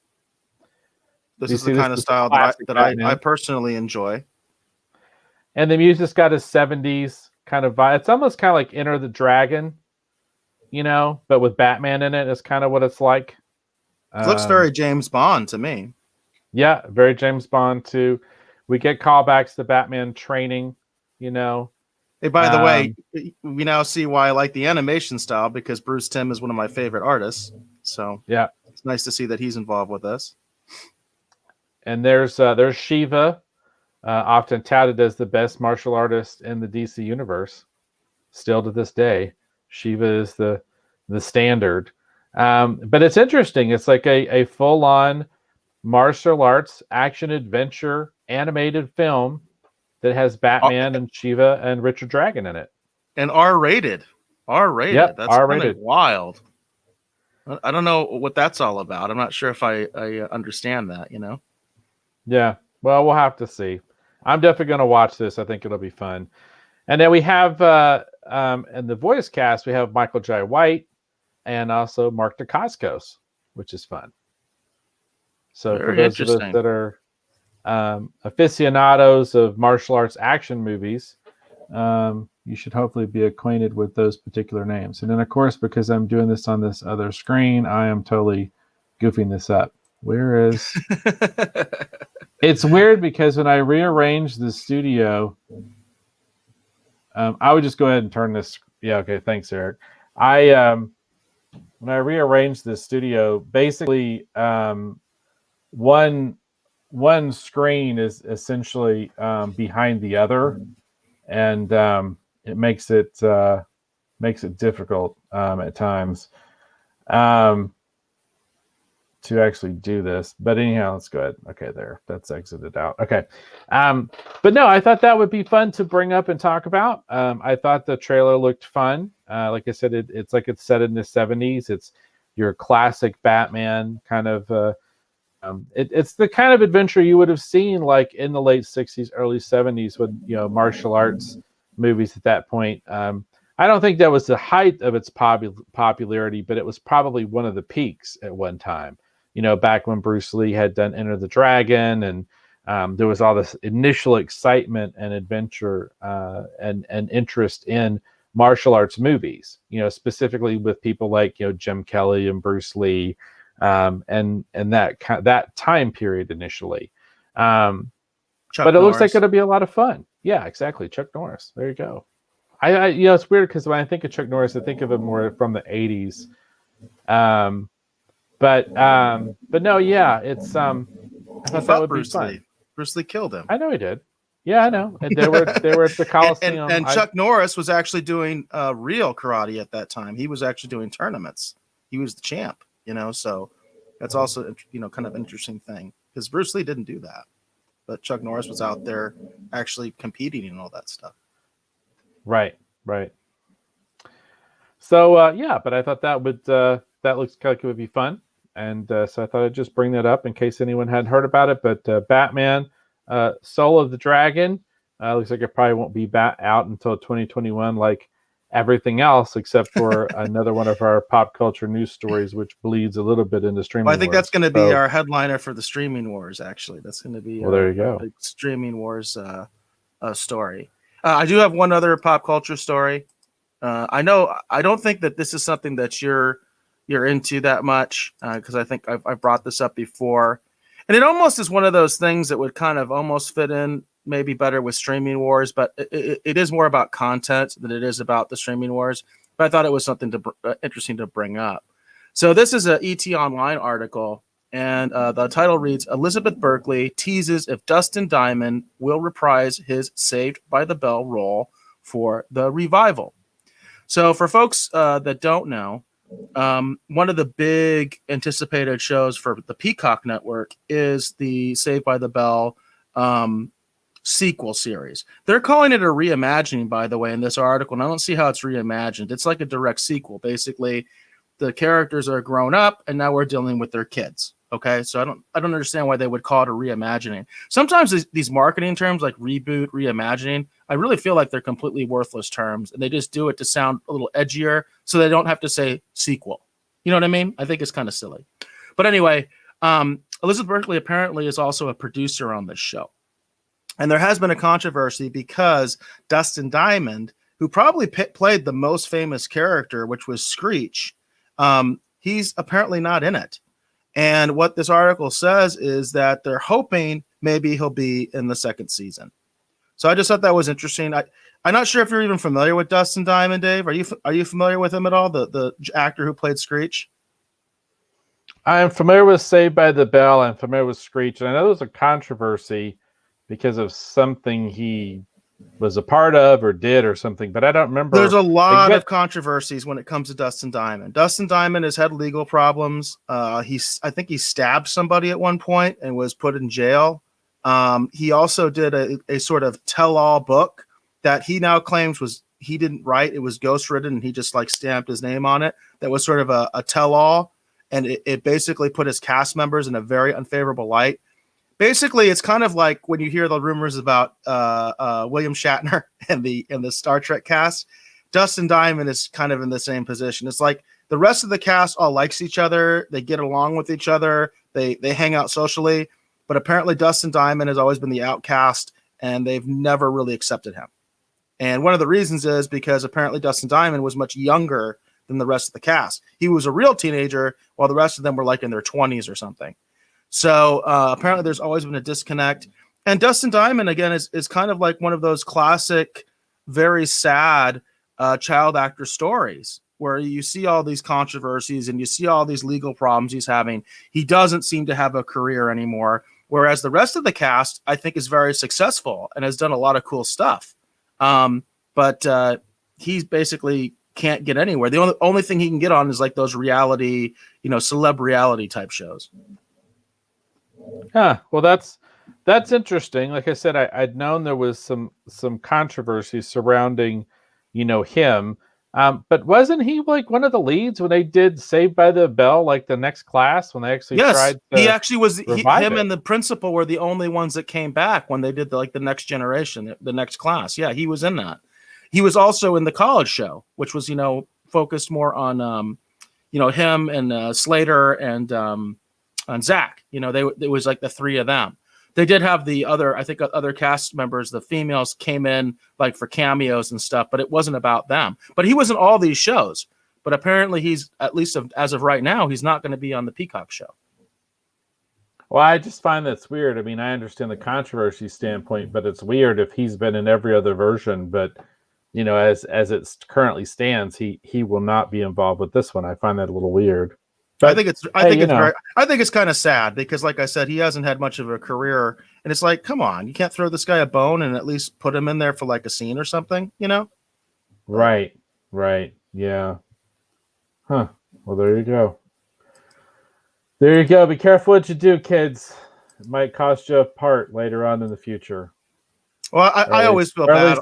This is the This kind of is style classic that Batman. I personally enjoy. And the music's got a 70s kind of vibe. It's almost kind of like Enter the Dragon, you know, but with Batman in it is kind of what it's like. It looks very James Bond to me. Yeah, very James Bond too. We get callbacks to Batman training, you know. Hey, by the way, we now see why I like the animation style, because Bruce Timm is one of my favorite artists. So yeah, it's nice to see that he's involved with this. And there's Shiva, often touted as the best martial artist in the DC universe. Still to this day, Shiva is the standard. But it's interesting. It's like a full-on martial arts action adventure animated film that has Batman and Shiva and Richard Dragon in it. And R-rated. R-rated. Yep, that's R-rated. Kind of wild. I don't know what that's all about. I'm not sure if I understand that, you know? Yeah. Well, we'll have to see. I'm definitely going to watch this. I think it'll be fun. And then we have, in the voice cast, we have Michael Jai White and also Mark Dacascos, which is fun. So Very for those of us that are aficionados of martial arts action movies, you should hopefully be acquainted with those particular names. And then, of course, because I'm doing this on this other screen, I am totally goofing this up. Where is... It's weird because when I rearrange the studio, I would just go ahead and turn this. Yeah, okay, thanks, Eric. When I rearrange the studio, basically one screen is essentially behind the other, and it makes it difficult at times to actually do this. But anyhow, let's go ahead. Okay, there. That's exited out. Okay. But no, I thought that would be fun to bring up and talk about. I thought the trailer looked fun. Like I said, it's like it's set in the 70s. It's your classic Batman kind of... it's the kind of adventure you would have seen like in the late 60s, early 70s with, you know, martial arts movies at that point. I don't think that was the height of its popularity, but it was probably one of the peaks at one time. You know, back when Bruce Lee had done Enter the Dragon, and there was all this initial excitement and adventure and interest in martial arts movies, you know, specifically with people like, you know, Jim Kelly and Bruce Lee, and that time period initially. But it looks like it'll be a lot of fun. Yeah, exactly. Chuck Norris. There you go. I you know, it's weird because when I think of Chuck Norris, I think of him more from the 80s. But no, yeah, it's I thought that would Bruce be fun. Lee. Bruce Lee killed him. I know he did. Yeah, I know. And they were at the Coliseum. and Chuck Norris was actually doing real karate at that time. He was actually doing tournaments. He was the champ, you know, so that's also, you know, kind of an interesting thing, because Bruce Lee didn't do that, but Chuck Norris was out there actually competing and all that stuff. Right. So yeah, but I thought that would that looks like it would be fun, and so I thought I'd just bring that up in case anyone hadn't heard about it. But Batman, Soul of the Dragon, looks like it probably won't be out until 2021, like everything else, except for another one of our pop culture news stories, which bleeds a little bit into streaming. Well, I think wars. that's going to be our headliner for the streaming wars. Actually, that's going to be there you go. big streaming wars story. I do have one other pop culture story. I don't think that this is something that you're into that much, because I think I've brought this up before, and it almost is one of those things that would kind of almost fit in maybe better with streaming wars, but it is more about content than it is about the streaming wars. But I thought it was something interesting to bring up. So this is a ET Online article, and the title reads, Elizabeth Berkley teases if Dustin Diamond will reprise his Saved by the Bell role for the revival. So for folks that don't know, one of the big anticipated shows for the Peacock Network is the Saved by the Bell sequel series. They're calling it a reimagining, by the way, in this article, and I don't see how it's reimagined. It's like a direct sequel. Basically, the characters are grown up, and now we're dealing with their kids. Okay, so I don't understand why they would call it a reimagining. Sometimes these marketing terms like reboot, reimagining, I really feel like they're completely worthless terms, and they just do it to sound a little edgier, so they don't have to say sequel. You know what I mean? I think it's kind of silly. But anyway, Elizabeth Berkley apparently is also a producer on this show. And there has been a controversy because Dustin Diamond, who probably played the most famous character, which was Screech, he's apparently not in it. And what this article says is that they're hoping maybe he'll be in the second season. So I just thought that was interesting. I'm not sure if you're even familiar with Dustin Diamond, Dave. Are you familiar with him at all? The actor who played Screech? I'm familiar with Saved by the Bell. I'm familiar with Screech. And I know there's a controversy because of something he was a part of or did or something, but I don't remember. There's a lot of controversies when it comes to Dustin Diamond. Dustin Diamond has had legal problems. I think he stabbed somebody at one point and was put in jail. He also did a sort of tell-all book that he now claims he didn't write. It was ghostwritten, and he just like stamped his name on it. That was sort of a tell-all, and it basically put his cast members in a very unfavorable light. Basically, it's kind of like when you hear the rumors about William Shatner and the Star Trek cast. Dustin Diamond is kind of in the same position. It's like the rest of the cast all likes each other. They get along with each other. They hang out socially. But apparently Dustin Diamond has always been the outcast, and they've never really accepted him. And one of the reasons is because apparently Dustin Diamond was much younger than the rest of the cast. He was a real teenager, while the rest of them were like in their 20s or something. So apparently there's always been a disconnect. And Dustin Diamond, again, is kind of like one of those classic, very sad child actor stories where you see all these controversies and you see all these legal problems he's having. He doesn't seem to have a career anymore, whereas the rest of the cast, I think, is very successful and has done a lot of cool stuff. But he basically can't get anywhere. The only thing he can get on is like those reality, celeb reality type shows. Huh. Well, that's interesting. Like I said, I'd known there was some controversy surrounding, him. But wasn't he like one of the leads when they did Saved by the Bell, like the next class, when they actually tried to he actually was. Him it? And the principal were the only ones that came back when they did the next generation, the next class. Yeah, he was in that. He was also in the college show, which was focused more on him and Slater and Zach. It was like the three of them. They did have the other cast members, the females came in like for cameos and stuff, but it wasn't about them. But he was in all these shows. But apparently he's, at least as of right now, he's not going to be on the Peacock show. Well, I just find that's weird. I mean, I understand the controversy standpoint, but it's weird if he's been in every other version. But as it currently stands, he will not be involved with this one. I find that a little weird. But, I think it's kind of sad because, like I said, he hasn't had much of a career, and it's like, come on, you can't throw this guy a bone and at least put him in there for like a scene or something, Right, yeah. Huh. Well, there you go. Be careful what you do, kids. It might cost you a part later on in the future. Well, I always feel bad.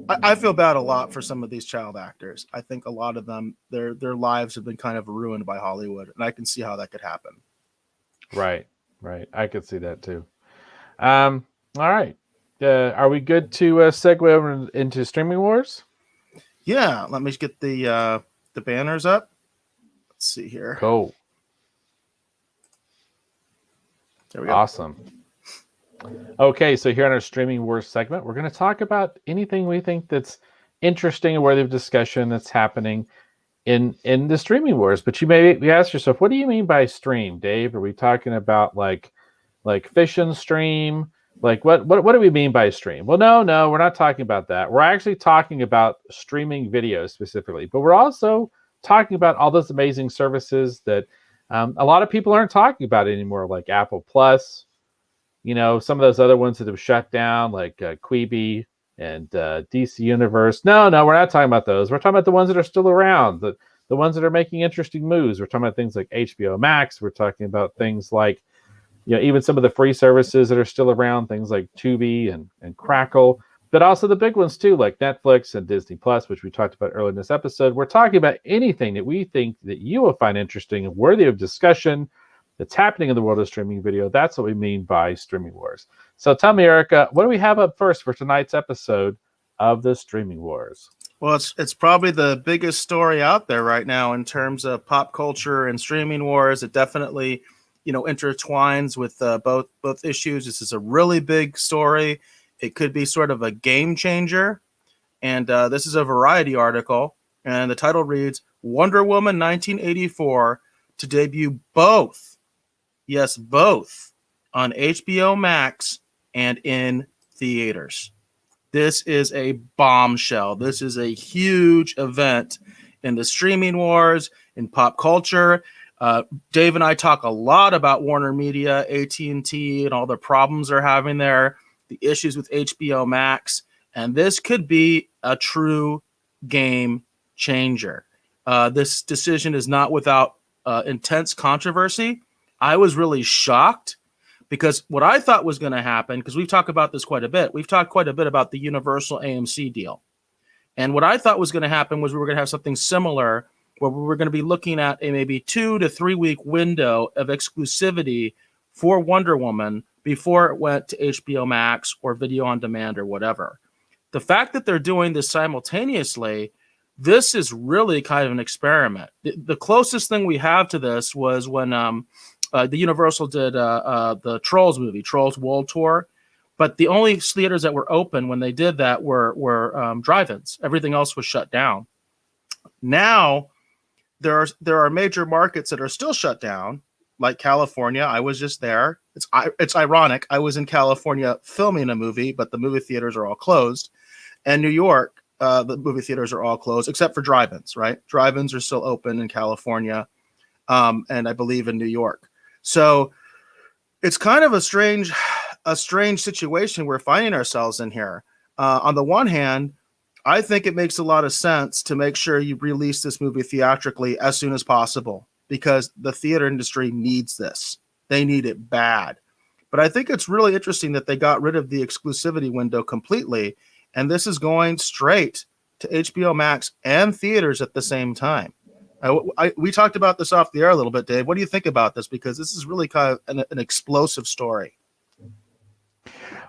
I feel bad a lot for some of these child actors. I think a lot of them, their lives have been kind of ruined by Hollywood, and I can see how that could happen. Right. I could see that too. All right. Are we good to segue over into Streaming Wars? Yeah. Let me get the banners up. Let's see here. Cool. There we go. Awesome. Okay, so here on our Streaming Wars segment, we're going to talk about anything we think that's interesting and worthy of discussion that's happening in the Streaming Wars. But you may ask yourself, what do you mean by stream, Dave? Are we talking about like fish and stream? Like what do we mean by stream? Well, no, we're not talking about that. We're actually talking about streaming videos specifically, but we're also talking about all those amazing services that a lot of people aren't talking about anymore, like Apple Plus. Some of those other ones that have shut down, like Quibi and DC Universe. No, we're not talking about those. We're talking about the ones that are still around, the ones that are making interesting moves. We're talking about things like HBO Max. We're talking about things like even some of the free services that are still around, things like Tubi and Crackle, but also the big ones too, like Netflix and Disney Plus, which we talked about earlier in this episode. We're talking about anything that we think that you will find interesting and worthy of discussion that's happening in the world of streaming video. That's what we mean by Streaming Wars. So tell me, Erica, what do we have up first for tonight's episode of the Streaming Wars? Well, it's probably the biggest story out there right now in terms of pop culture and streaming wars. It definitely, intertwines with both issues. This is a really big story. It could be sort of a game changer. And this is a Variety article, and the title reads, Wonder Woman 1984 to debut both, yes, both, on HBO Max and in theaters. This is a bombshell. This is a huge event in the streaming wars, in pop culture. Dave and I talk a lot about Warner Media, AT&T, and all the problems they're having there, the issues with HBO Max, and this could be a true game changer. This decision is not without intense controversy. I was really shocked because what I thought was going to happen, because we've talked about this quite a bit. We've talked quite a bit about the Universal AMC deal. And what I thought was going to happen was we were going to have something similar where we were going to be looking at a maybe 2 to 3 week window of exclusivity for Wonder Woman before it went to HBO Max or video on demand or whatever. The fact that they're doing this simultaneously, this is really kind of an experiment. The closest thing we have to this was when the Universal did the Trolls movie, Trolls World Tour, but the only theaters that were open when they did that were drive-ins. Everything else was shut down. Now there are major markets that are still shut down, like California. I was just there. It's ironic. I was in California filming a movie, but the movie theaters are all closed. And New York, the movie theaters are all closed except for drive-ins. Right, drive-ins are still open in California, and I believe in New York. So it's kind of a strange situation we're finding ourselves in here. On the one hand, I think it makes a lot of sense to make sure you release this movie theatrically as soon as possible because the theater industry needs this. They need it bad. But I think it's really interesting that they got rid of the exclusivity window completely, and this is going straight to HBO Max and theaters at the same time. We talked about this off the air a little bit, Dave. What do you think about this? Because this is really kind of an explosive story.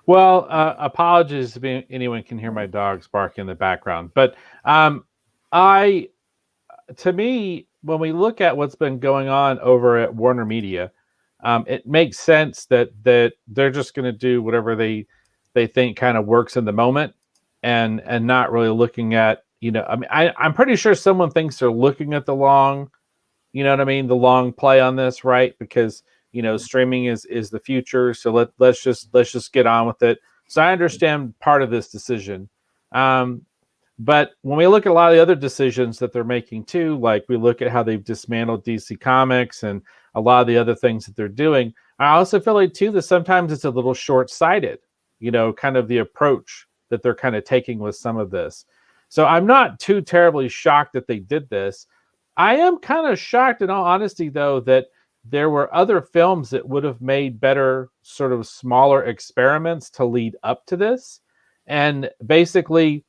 Well, apologies if anyone can hear my dogs barking in the background. But to me, when we look at what's been going on over at Warner Media, it makes sense that they're just going to do whatever they think kind of works in the moment, and not really looking at, I'm pretty sure someone thinks they're looking at the long, the long play on this, right? Because streaming is the future. So let's just get on with it. So I understand part of this decision. But when we look at a lot of the other decisions that they're making too, like we look at how they've dismantled DC Comics and a lot of the other things that they're doing, I also feel like too that sometimes it's a little short-sighted, kind of the approach that they're kind of taking with some of this. So I'm not too terribly shocked that they did this. I am kind of shocked, in all honesty, though, that there were other films that would have made better sort of smaller experiments to lead up to this. And basically,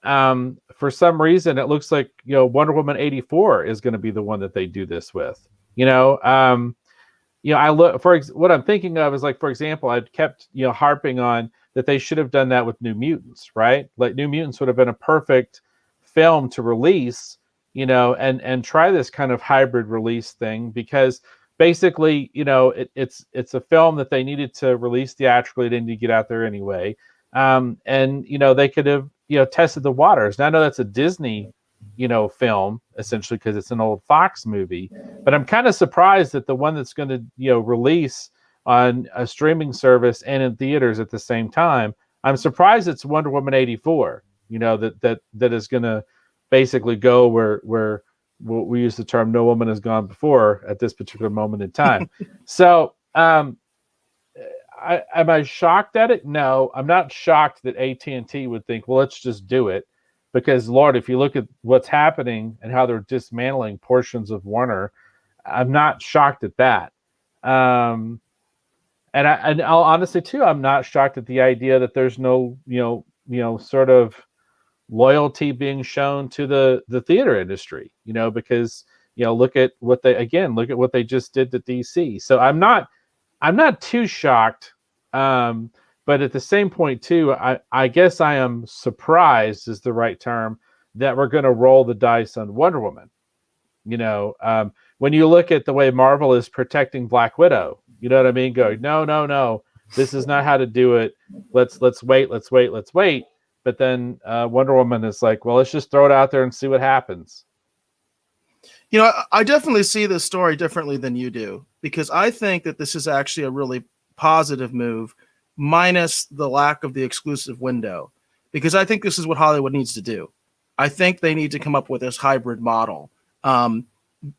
for some reason, it looks like, Wonder Woman 84 is going to be the one that they do this with. I look for what I'm thinking of is, like, for example, I've kept, harping on that they should have done that with New Mutants, right? Like New Mutants would have been a perfect film to release, and try this kind of hybrid release thing, because basically, it's a film that they needed to release theatrically. They need to get out there anyway. And they could have, tested the waters. Now I know that's a Disney, film essentially, because it's an old Fox movie, but I'm kind of surprised that the one that's going to, release on a streaming service and in theaters at the same time, I'm surprised it's Wonder Woman 84, that is going to basically go where we use the term "no woman has gone before" at this particular moment in time. So, am I shocked at it? No, I'm not shocked that AT&T would think, well, let's just do it, because Lord, if you look at what's happening and how they're dismantling portions of Warner, I'm not shocked at that. and I'll honestly too, I'm not shocked at the idea that there's no, sort of loyalty being shown to the theater industry, because look at what they just did to DC. So I'm not too shocked, but at the same point too, I guess I am surprised is the right term that we're going to roll the dice on Wonder Woman. When you look at the way Marvel is protecting Black Widow, you know what I mean? Go, no, this is not how to do it. Let's wait. But then Wonder Woman is like, well, let's just throw it out there and see what happens. I definitely see this story differently than you do, because I think that this is actually a really positive move, minus the lack of the exclusive window, because I think this is what Hollywood needs to do. I think they need to come up with this hybrid model.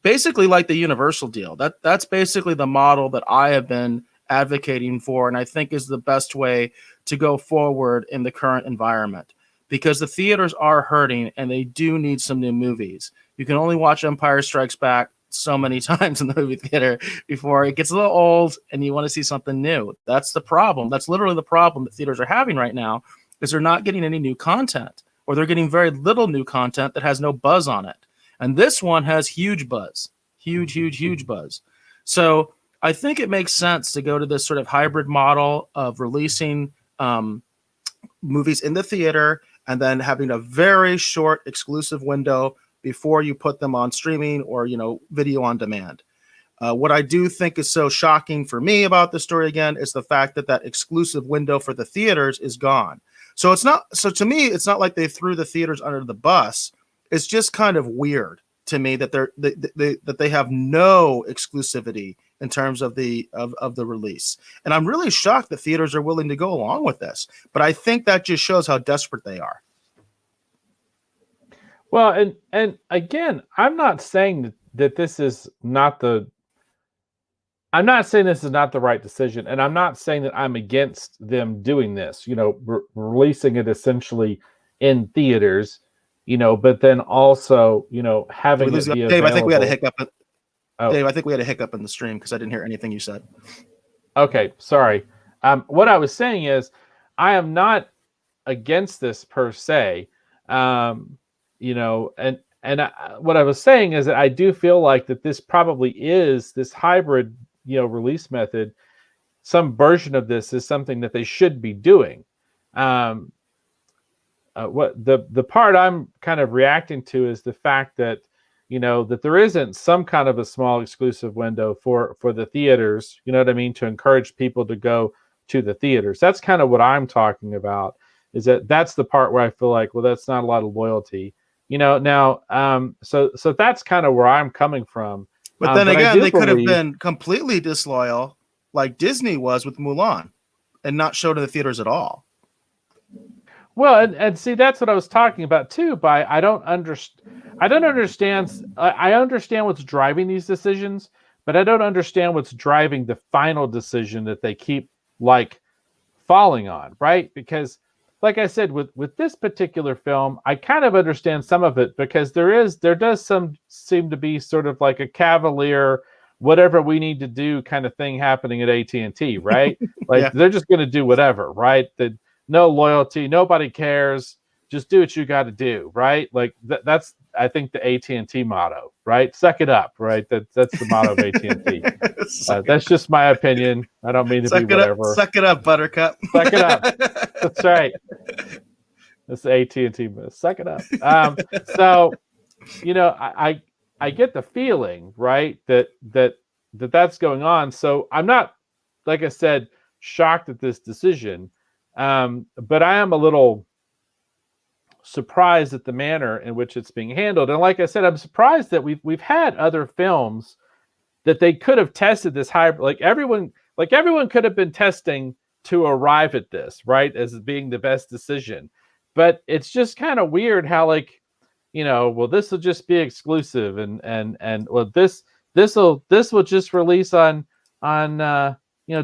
Basically like the Universal deal. That's basically the model that I have been advocating for, and I think is the best way to go forward in the current environment, because the theaters are hurting and they do need some new movies. You can only watch Empire Strikes Back so many times in the movie theater before it gets a little old and you want to see something new. That's the problem. That's literally the problem that theaters are having right now, is they're not getting any new content, or they're getting very little new content that has no buzz on it. And this one has huge buzz, huge buzz. So I think it makes sense to go to this sort of hybrid model of releasing movies in the theater and then having a very short exclusive window before you put them on streaming or, video on demand. What I do think is so shocking for me about the story, again, is the fact that exclusive window for the theaters is gone. So to me, it's not like they threw the theaters under the bus. It's just kind of weird to me that they have no exclusivity in terms of the release. And I'm really shocked that theaters are willing to go along with this. But I think that just shows how desperate they are. Well, and again, I'm not saying that this is not the right decision, and I'm not saying that I'm against them doing this, releasing it essentially in theaters, but then also, having it be Dave, I think we had a hiccup. Oh. Dave, I think we had a hiccup in the stream because I didn't hear anything you said. Okay, sorry. What I was saying is, I am not against this per se, and what I was saying is that I do feel like that this probably is this hybrid, release method. Some version of this is something that they should be doing. What the part I'm kind of reacting to is the fact that that there isn't some kind of a small exclusive window for the theaters, to encourage people to go to the theaters. That's kind of what I'm talking about, is that's the part where I feel like, well, that's not a lot of loyalty, now. So that's kind of where I'm coming from. But then again, they could have been completely disloyal like Disney was with Mulan and not show to the theaters at all. Well, and see, that's what I was talking about too. I don't understand. I understand what's driving these decisions, but I don't understand what's driving the final decision that they keep falling on, right? Because, like I said, with this particular film, I kind of understand some of it, because there does seem to be sort of like a cavalier, whatever we need to do kind of thing happening at AT&T, right? Yeah. They're just going to do whatever, right? No loyalty, nobody cares. Just do what you got to do, right? That's I think the AT&T motto, right? Suck it up, right? That's the motto of AT&T. That's just my opinion. I don't mean to be whatever. Suck it up, Buttercup. Suck it up. That's right. That's the AT&T. Suck it up. So, I get the feeling, right, that's going on. So I'm not, like I said, shocked at this decision. But I am a little surprised at the manner in which it's being handled. And like I said, I'm surprised that we've had other films that they could have tested this hybrid. Everyone could have been testing to arrive at this, right, as being the best decision. But it's just kind of weird how well, this will just be exclusive, and well, this will just release on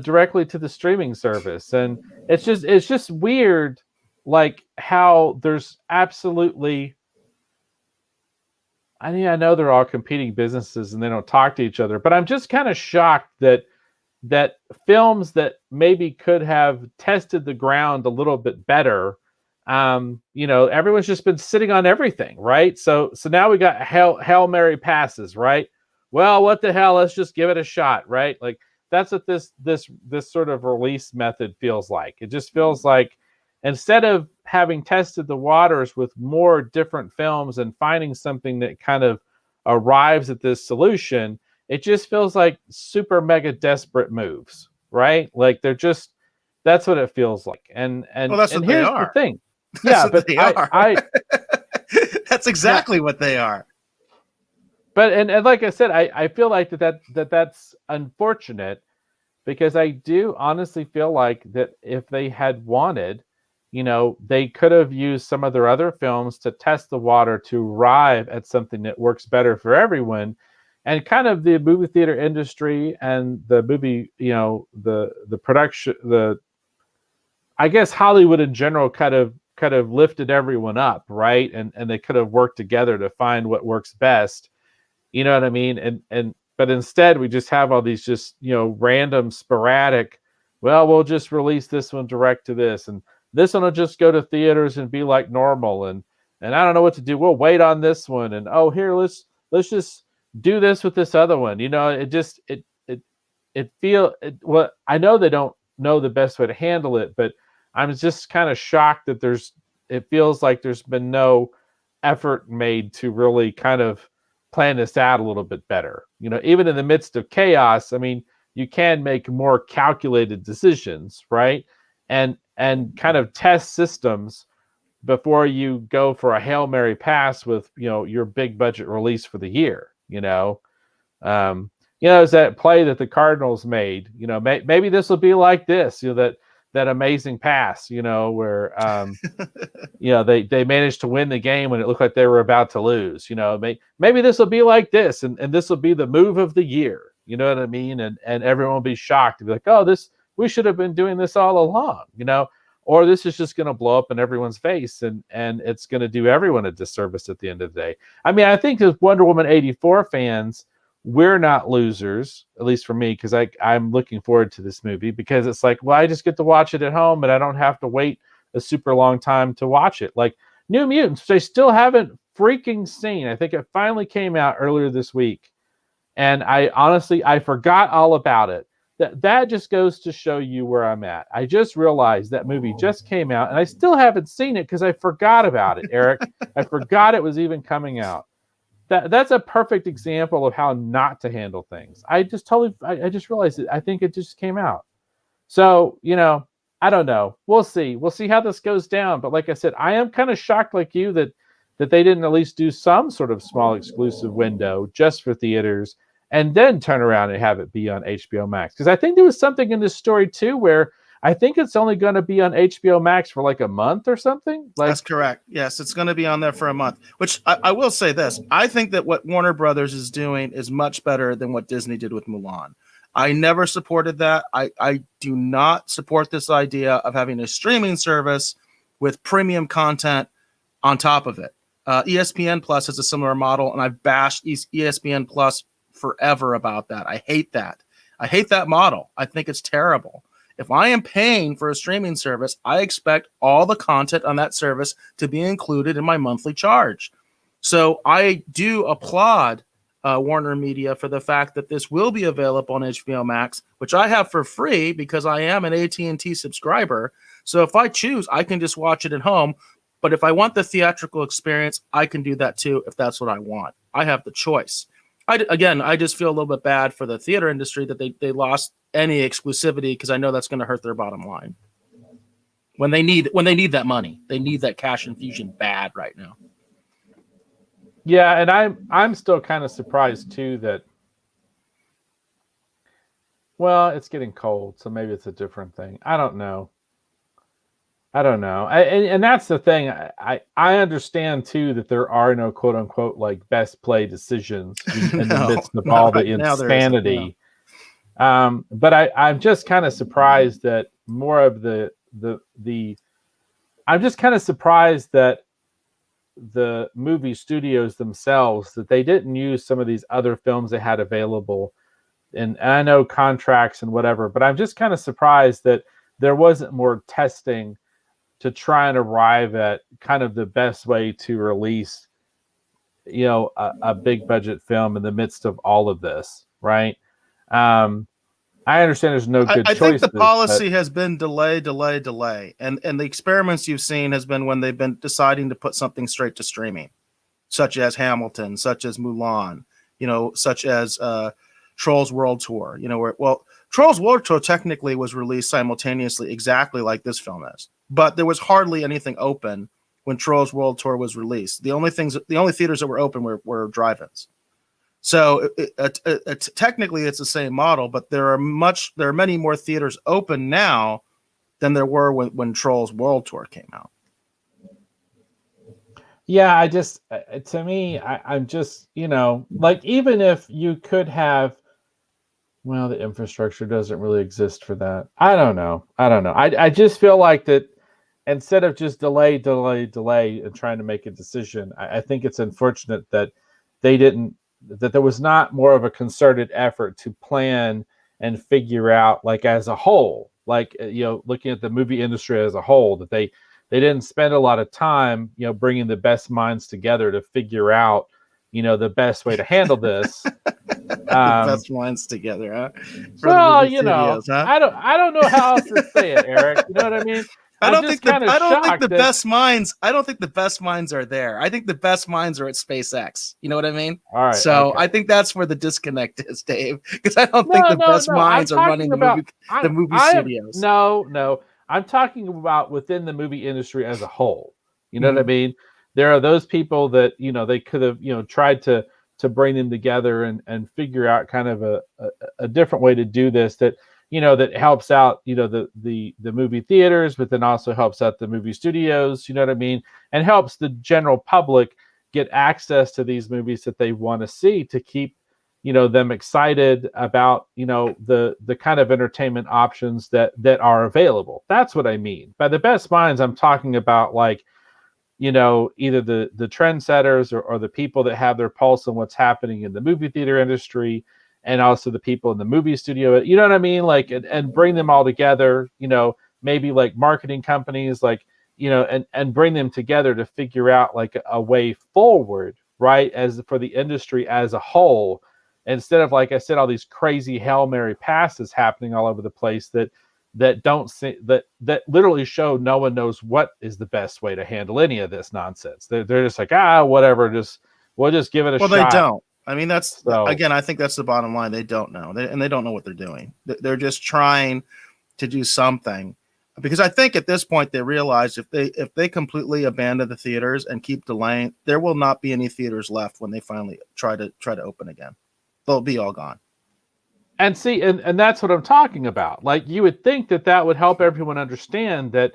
directly to the streaming service. And it's just weird, how there's absolutely, I know they're all competing businesses and they don't talk to each other, but I'm just kind of shocked that that films that maybe could have tested the ground a little bit better, everyone's just been sitting on everything, right? So now we got Hail Mary passes, right? Well, what the hell? Let's just give it a shot, right? Like that's what this sort of release method feels like. It just feels like instead of having tested the waters with more different films and finding something that kind of arrives at this solution, it just feels like super mega desperate moves, right? Like that's what it feels like. And Well, that's what they here's the are. thing. That's Yeah, what but they are. I That's exactly what they are. but and like I said, I feel like that's unfortunate because I do honestly feel like that if they had wanted, they could have used some of their other films to test the water to arrive at something that works better for everyone. And kind of the movie theater industry and the movie, the production, I guess Hollywood in general kind of lifted everyone up, right? And they could have worked together to find what works best. You know what I mean? But instead we just have all these just, random sporadic, well, we'll just release this one direct to this, and this one will just go to theaters and be like normal, and I don't know what to do. We'll wait on this one, and oh, here, let's just do this with this other one. It just well, I know they don't know the best way to handle it, but I'm just kind of shocked that it feels like there's been no effort made to really kind of plan this out a little bit better. Even in the midst of chaos, I mean, you can make more calculated decisions, right? And kind of test systems before you go for a Hail Mary pass with, your big budget release for the year, it's that play that the Cardinals made, maybe this will be like this, that amazing pass, where, they managed to win the game when it looked like they were about to lose. Maybe this will be like this, and this will be the move of the year. You know what I mean? And everyone will be shocked to be like, oh, we should have been doing this all along, or this is just going to blow up in everyone's face, and it's going to do everyone a disservice at the end of the day. I mean, I think as Wonder Woman 84 fans, we're not losers, at least for me, because I'm looking forward to this movie, because it's like, well, I just get to watch it at home and I don't have to wait a super long time to watch it. Like New Mutants, they still haven't freaking seen. I think it finally came out earlier this week, and I forgot all about it. That just goes to show you where I'm at. I just realized that movie just came out and I still haven't seen it because I forgot about it, Eric. I forgot it was even coming out. That's a perfect example of how not to handle things. I just realized it. I think it just came out. So, I don't know. We'll see. We'll see how this goes down. But like I said, I am kind of shocked like you that they didn't at least do some sort of small exclusive window just for theaters and then turn around and have it be on HBO Max. Because I think there was something in this story too where I think it's only going to be on HBO Max for like a month or something. That's correct. Yes, it's going to be on there for a month, which I will say this. I think that what Warner Brothers is doing is much better than what Disney did with Mulan. I never supported that. I do not support this idea of having a streaming service with premium content on top of it. ESPN Plus has a similar model, and I've bashed ESPN Plus forever about that. I hate that. I hate that model. I think it's terrible. If I am paying for a streaming service, I expect all the content on that service to be included in my monthly charge. So I do applaud Warner Media for the fact that this will be available on HBO Max, which I have for free because I am an AT&T subscriber. So if I choose, I can just watch it at home. But if I want the theatrical experience, I can do that too if that's what I want. I have the choice. I just feel a little bit bad for the theater industry that they lost any exclusivity, because I know that's going to hurt their bottom line. When they need that money, they need that cash infusion bad right now. Yeah, and I'm still kind of surprised too that, well, it's getting cold, so maybe it's a different thing. I don't know. And that's the thing. I understand too that there are no quote unquote like best play decisions in the midst of all the insanity. But I'm just kind of surprised that more of I'm just kind of surprised that the movie studios themselves, that they didn't use some of these other films they had available and I know contracts and whatever, but I'm just kind of surprised that there wasn't more testing to try and arrive at kind of the best way to release, a big budget film in the midst of all of this, right? I understand there's no good I think choices, the policy has been delay, delay, delay, and the experiments you've seen has been when they've been deciding to put something straight to streaming, such as Hamilton, such as Mulan, such as Trolls World Tour. Trolls World Tour technically was released simultaneously, exactly like this film is, but there was hardly anything open when Trolls World Tour was released. The only theaters that were open were drive-ins. So technically, it's the same model, but there are many more theaters open now than there were when Trolls World Tour came out. Yeah, to me, I'm just, like, even if you could have, well, the infrastructure doesn't really exist for that. I don't know. I just feel like that instead of just delay, delay, delay and trying to make a decision, I think it's unfortunate that that there was not more of a concerted effort to plan and figure out, like, as a whole, like, looking at the movie industry as a whole, that they didn't spend a lot of time, bringing the best minds together to figure out, the best way to handle this. The best minds together, huh? Well, huh? I don't know how else to say it, Eric. You know what I mean? I don't think the best minds. I don't think the best minds are there. I think the best minds are at SpaceX. You know what I mean? All right. So okay. I think that's where the disconnect is, Dave. Because I don't think the best minds are running the movie studios. No. I'm talking about within the movie industry as a whole. You know what I mean? There are those people that they could have tried to bring them together and figure out kind of a different way to do this that helps out, the movie theaters, but then also helps out the movie studios, you know what I mean? And helps the general public get access to these movies that they want to see, to keep, them excited about, the kind of entertainment options that are available. That's what I mean. By the best minds, I'm talking about, like, either the trendsetters or the people that have their pulse on what's happening in the movie theater industry, and also the people in the movie studio, you know what I mean? Like, and bring them all together, maybe like marketing companies, like, and bring them together to figure out, like, a way forward, right? As for the industry as a whole, instead of, like I said, all these crazy Hail Mary passes happening all over the place that don't see, that literally show no one knows what is the best way to handle any of this nonsense. They're just like, whatever, we'll just give it a shot. Well, they don't. I mean, again, I think that's the bottom line. They don't know, and they don't know what they're doing. They're just trying to do something, because I think at this point they realize if they completely abandon the theaters and keep delaying, there will not be any theaters left when they finally try to open again. They'll be all gone. And see, and that's what I'm talking about. Like, you would think that would help everyone understand that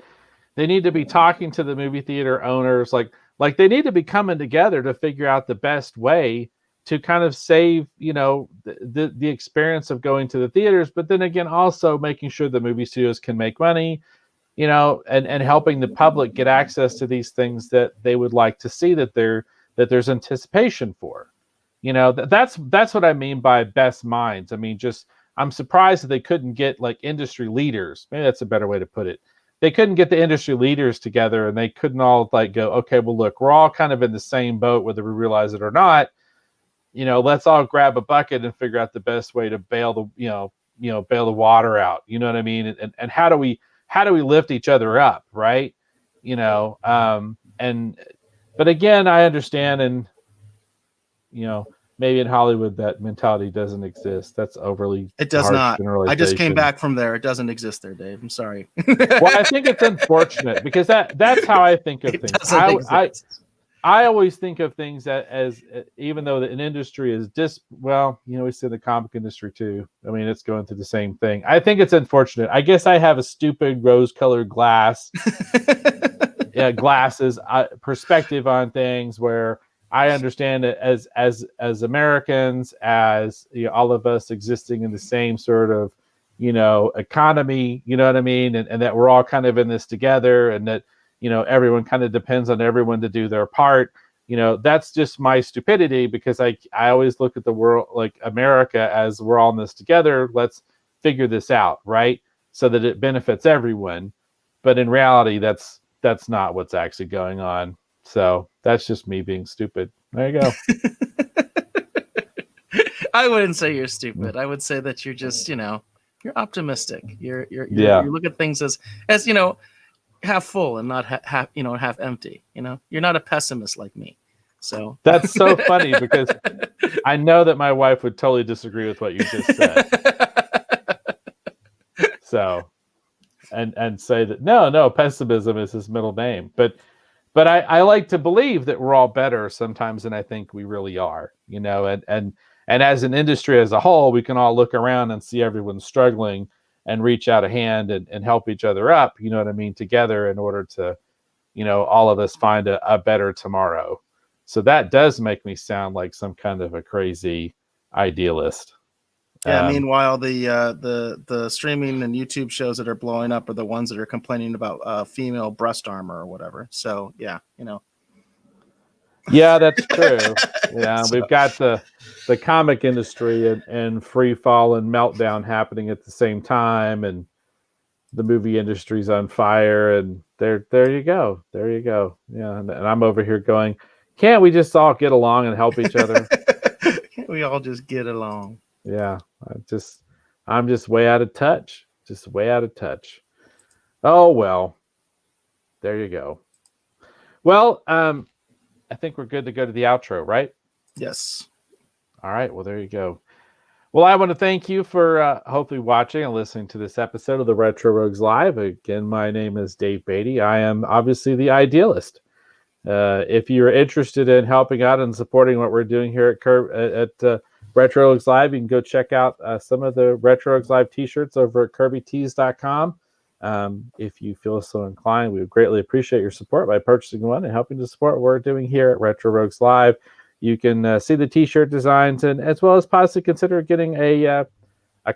they need to be talking to the movie theater owners, like they need to be coming together to figure out the best way to kind of save, the experience of going to the theaters, but then again, also making sure the movie studios can make money, and helping the public get access to these things that they would like to see, that there's anticipation for. That's what I mean by best minds. I mean, I'm surprised that they couldn't get, like, industry leaders. Maybe that's a better way to put it. They couldn't get the industry leaders together, and they couldn't all, like, go, okay, well, look, we're all kind of in the same boat, whether we realize it or not. Let's all grab a bucket and figure out the best way to bail the water out. You know what I mean? And how do we lift each other up, right? But again, I understand, and maybe in Hollywood that mentality doesn't exist. That's overly. It does not. I just came back from there. It doesn't exist there, Dave. I'm sorry. Well, I think it's unfortunate, because that's how I think of things. I always think of things as even though an industry is we see the comic industry too. I mean, it's going through the same thing. I think it's unfortunate. I guess I have a stupid rose-colored glasses perspective on things, where I understand it as Americans, as all of us existing in the same sort of economy. You know what I mean, and that we're all kind of in this together, and that everyone kind of depends on everyone to do their part. that's just my stupidity, because I always look at the world, like America, as we're all in this together. Let's figure this out, right? So that it benefits everyone. But in reality, that's not what's actually going on. So that's just me being stupid. There you go. I wouldn't say you're stupid. I would say that you're just, you're optimistic. You Yeah. look at things as half full and not half empty. You're not a pessimist like me. So That's so funny, because I know that my wife would totally disagree with what you just said. So, and say that no, pessimism is his middle name. But I like to believe that we're all better sometimes than I think we really are. And as an industry as a whole, we can all look around and see everyone struggling and reach out a hand and help each other up. You know what I mean? Together, in order to, all of us find a better tomorrow. So that does make me sound like some kind of a crazy idealist. Yeah. Meanwhile, the streaming and YouTube shows that are blowing up are the ones that are complaining about female breast armor or whatever. So yeah, Yeah, that's true. Yeah, so we've got the comic industry and free fall and meltdown happening at the same time, and the movie industry's on fire. And there you go. Yeah, and I'm over here going, can't we just all get along and help each other? Can't we all just get along? Yeah, I'm just way out of touch. Just way out of touch. Oh well, there you go. Well, I think we're good to go to the outro, right? Yes. All right. Well, there you go. Well, I want to thank you for hopefully watching and listening to this episode of the Retro Rogues Live. Again, my name is Dave Beatty. I am obviously the idealist. If you're interested in helping out and supporting what we're doing here at Retro Rogues Live, you can go check out some of the Retro Rogues Live t-shirts over at KirbyTees.com. If you feel so inclined, we would greatly appreciate your support by purchasing one and helping to support what we're doing here at Retro Rogues Live. You can see the t-shirt designs, and as well as possibly consider getting a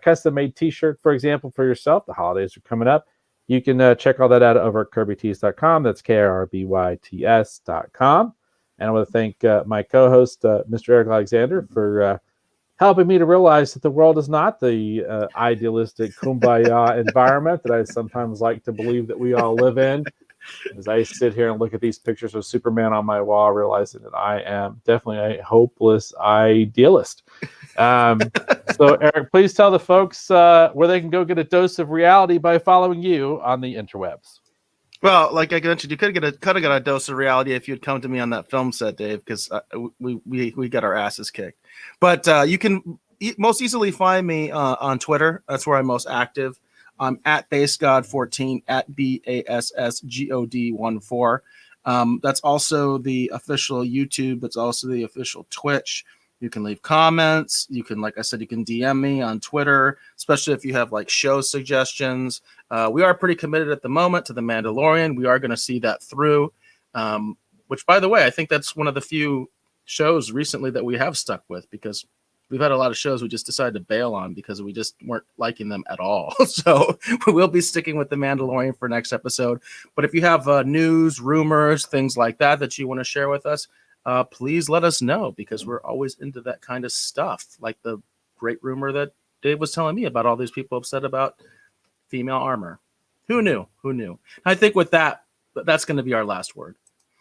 custom-made t-shirt, for example, for yourself. The holidays are coming up. You can check all that out over at KirbyTees.com. That's KRBYTS.com. And I want to thank my co-host, Mr. Eric Alexander, for helping me to realize that the world is not the idealistic kumbaya environment that I sometimes like to believe that we all live in. As I sit here and look at these pictures of Superman on my wall, realizing that I am definitely a hopeless idealist. So, Eric, please tell the folks where they can go get a dose of reality by following you on the interwebs. Well, like I mentioned, you could have got a dose of reality if you'd come to me on that film set, Dave, because we got our asses kicked. But you can most easily find me on Twitter. That's where I'm most active. I'm at BassGod14, at BASSGOD14. That's also the official YouTube. It's also the official Twitch. You can leave comments. You can, like I said, you can DM me on Twitter, especially if you have like show suggestions. We are pretty committed at the moment to The Mandalorian. We are going to see that through, which, by the way, I think that's one of the few shows recently that we have stuck with, because we've had a lot of shows we just decided to bail on because we just weren't liking them at all. So we'll be sticking with The Mandalorian for next episode. But if you have news, rumors, things like that you want to share with us, please let us know, because we're always into that kind of stuff. Like the great rumor that Dave was telling me about all these people upset about female armor. Who knew? I think with that, that's going to be our last word.